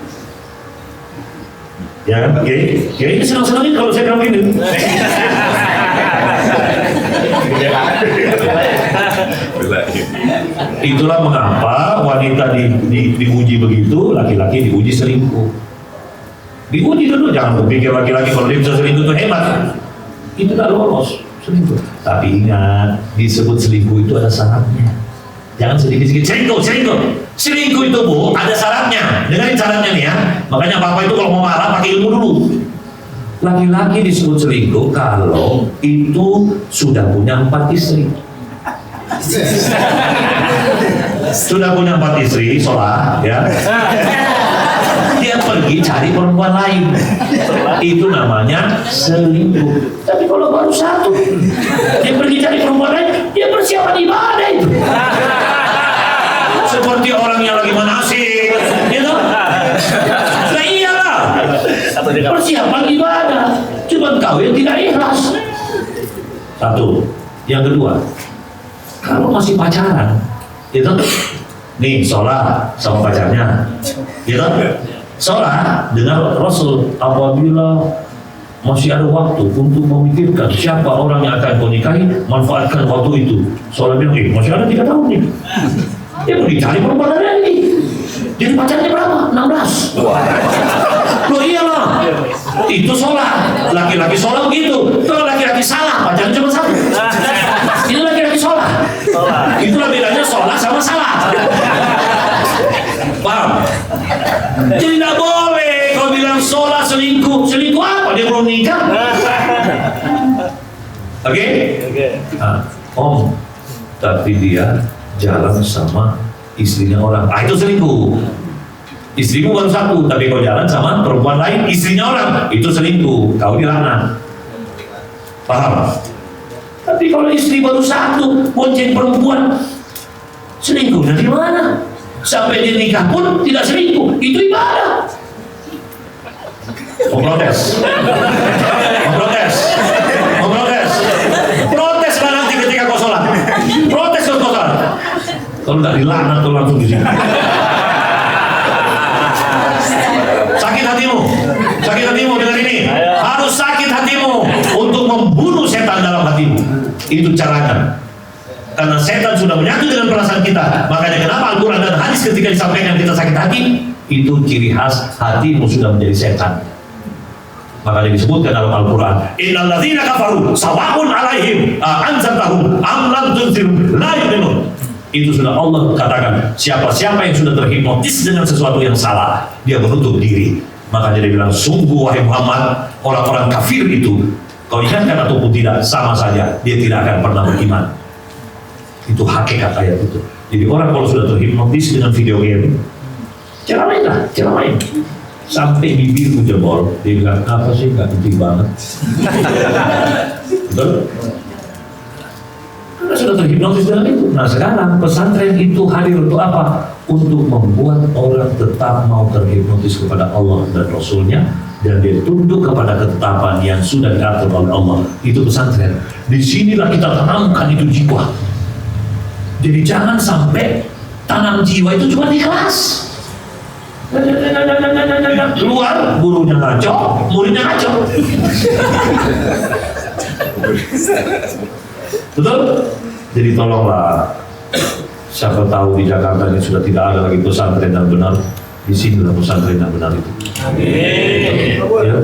Ya kan? Oke. Ini senang-senangin kalau saya bilang gini. Itulah mengapa wanita diuji begitu, laki-laki diuji selingkuh. Diuji dulu, jangan berpikir laki-laki kalau dia bisa selingkuh itu hebat. Itu tak lolos selingkuh. Tapi ingat, disebut selingkuh itu ada syaratnya. Jangan sedikit-sedikit selingkuh. Selingkuh itu Bu, ada syaratnya. Dengarin syaratnya nih ya. Makanya Bapak itu kalau mau marah pakai ilmu dulu. Laki-laki disebut selingkuh kalau itu sudah punya 4 istri. Sudah punya 4 istri, sholat ya. Dia pergi cari perempuan lain. Itu namanya selingkuh. Tapi kalau baru 1, dia pergi cari perempuan lain, dia persiapan ibadah itu. Seperti orang yang lagi manasik, gitu. Nah iyalah, persiapan ibadah. Cuma kau yang tidak ikhlas. 1. Yang kedua, kalau masih pacaran, gitu. Nih sholat sama pacarnya, gitu. Saudara, dengar Rasul, apabila masih ada waktu untuk memikirkan siapa orang yang akan kau nikahi, manfaatkan waktu itu. Saudara bilang, masih ada 3 tahun nih. Dia mau dicari perempuan dari ini. Jadi pacarnya berapa? 16. Loh iyalah, itu sholat. Laki-laki sholat begitu. Kalau laki-laki salah, pacarnya cuma 1. Itu laki-laki sholat. Itulah bedanya sholat sama salah. Paham? Jadi tidak boleh kau bilang sholat selingkuh. Selingkuh apa? Dia belum nikah. Oke? Om, tapi dia jalan sama istrinya orang. Itu selingkuh. Istrimu baru 1, tapi kau jalan sama perempuan lain, istrinya orang. Itu selingkuh. Kau dilaknat. Paham? Tapi kalau istri baru 1, bonceng perempuan, selingkuh dari mana? Sampai dia nikah pun tidak selingkuh. Itu ibadah. Mau protes? Mau protes? Mau protes? Proteslah nanti ketika kau sholat. Protes kau sholat. Kalau tidak dilaknat kau langsung di sini. Sakit hatimu dengan ini. Harus sakit hatimu untuk membunuh setan dalam hatimu. Itu caranya. Karena setan sudah menyatu dengan perasaan kita. Makanya kenapa Al-Quran dan hadis ketika disampaikan kita sakit hati, itu ciri khas hatimu sudah menjadi setan. Makanya disebutkan dalam Al-Quran, innal ladzina kafaru sawa'un 'alaihim anzartahum am lam tunzirhum la yu'minun. Itu sudah Allah katakan, siapa-siapa yang sudah terhipnotis dengan sesuatu yang salah, dia menutup diri. Makanya dia bilang, sungguh wahai Muhammad, orang-orang kafir itu, kau ingatkan ataupun tidak, sama saja, dia tidak akan pernah beriman. Itu hakikat ayat itu. Jadi orang kalau sudah terhipnotis dengan video game, ceramainlah, ceramain. Sampai bibirku jebol, dia bilang, apa sih, gak penting banget. Betul? Karena sudah terhipnotis dengan itu. Nah sekarang pesantren itu hadir untuk apa? Untuk membuat orang tetap mau terhipnotis kepada Allah dan Rasulnya, dan dia tunduk kepada ketetapan yang sudah diatur oleh Allah. Itu pesantren. Disinilah kita tanamkan itu jiwa. Jadi jangan sampai tanam jiwa itu cuma di kelas. Keluar, gurunya ngaco, muridnya ngaco. Betul? Jadi tolonglah, siapa tahu di Jakarta ini sudah tidak ada lagi pesantren yang benar. Di sinilah pesantren yang benar itu. Amin. Ya.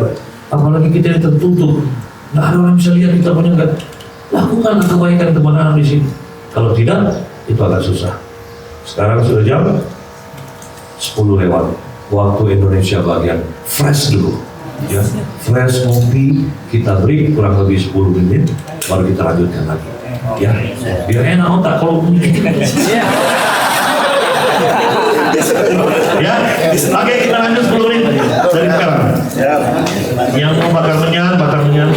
Apalagi kita yang tertutup, nggak ada orang bisa lihat kita punya, nggak. Lakukanlah kebaikan kebenaran di sini. Kalau tidak, itu agak susah. Sekarang sudah jam 10 lewat. Waktu Indonesia bagian fresh dulu. Ya, fresh ngopi, kita break kurang lebih 10 menit, baru kita lanjutkan lagi. Ya, biar enak otak kalau ya, oke kita lanjut 10 menit dari sekarang. Yang mau bakar menyan.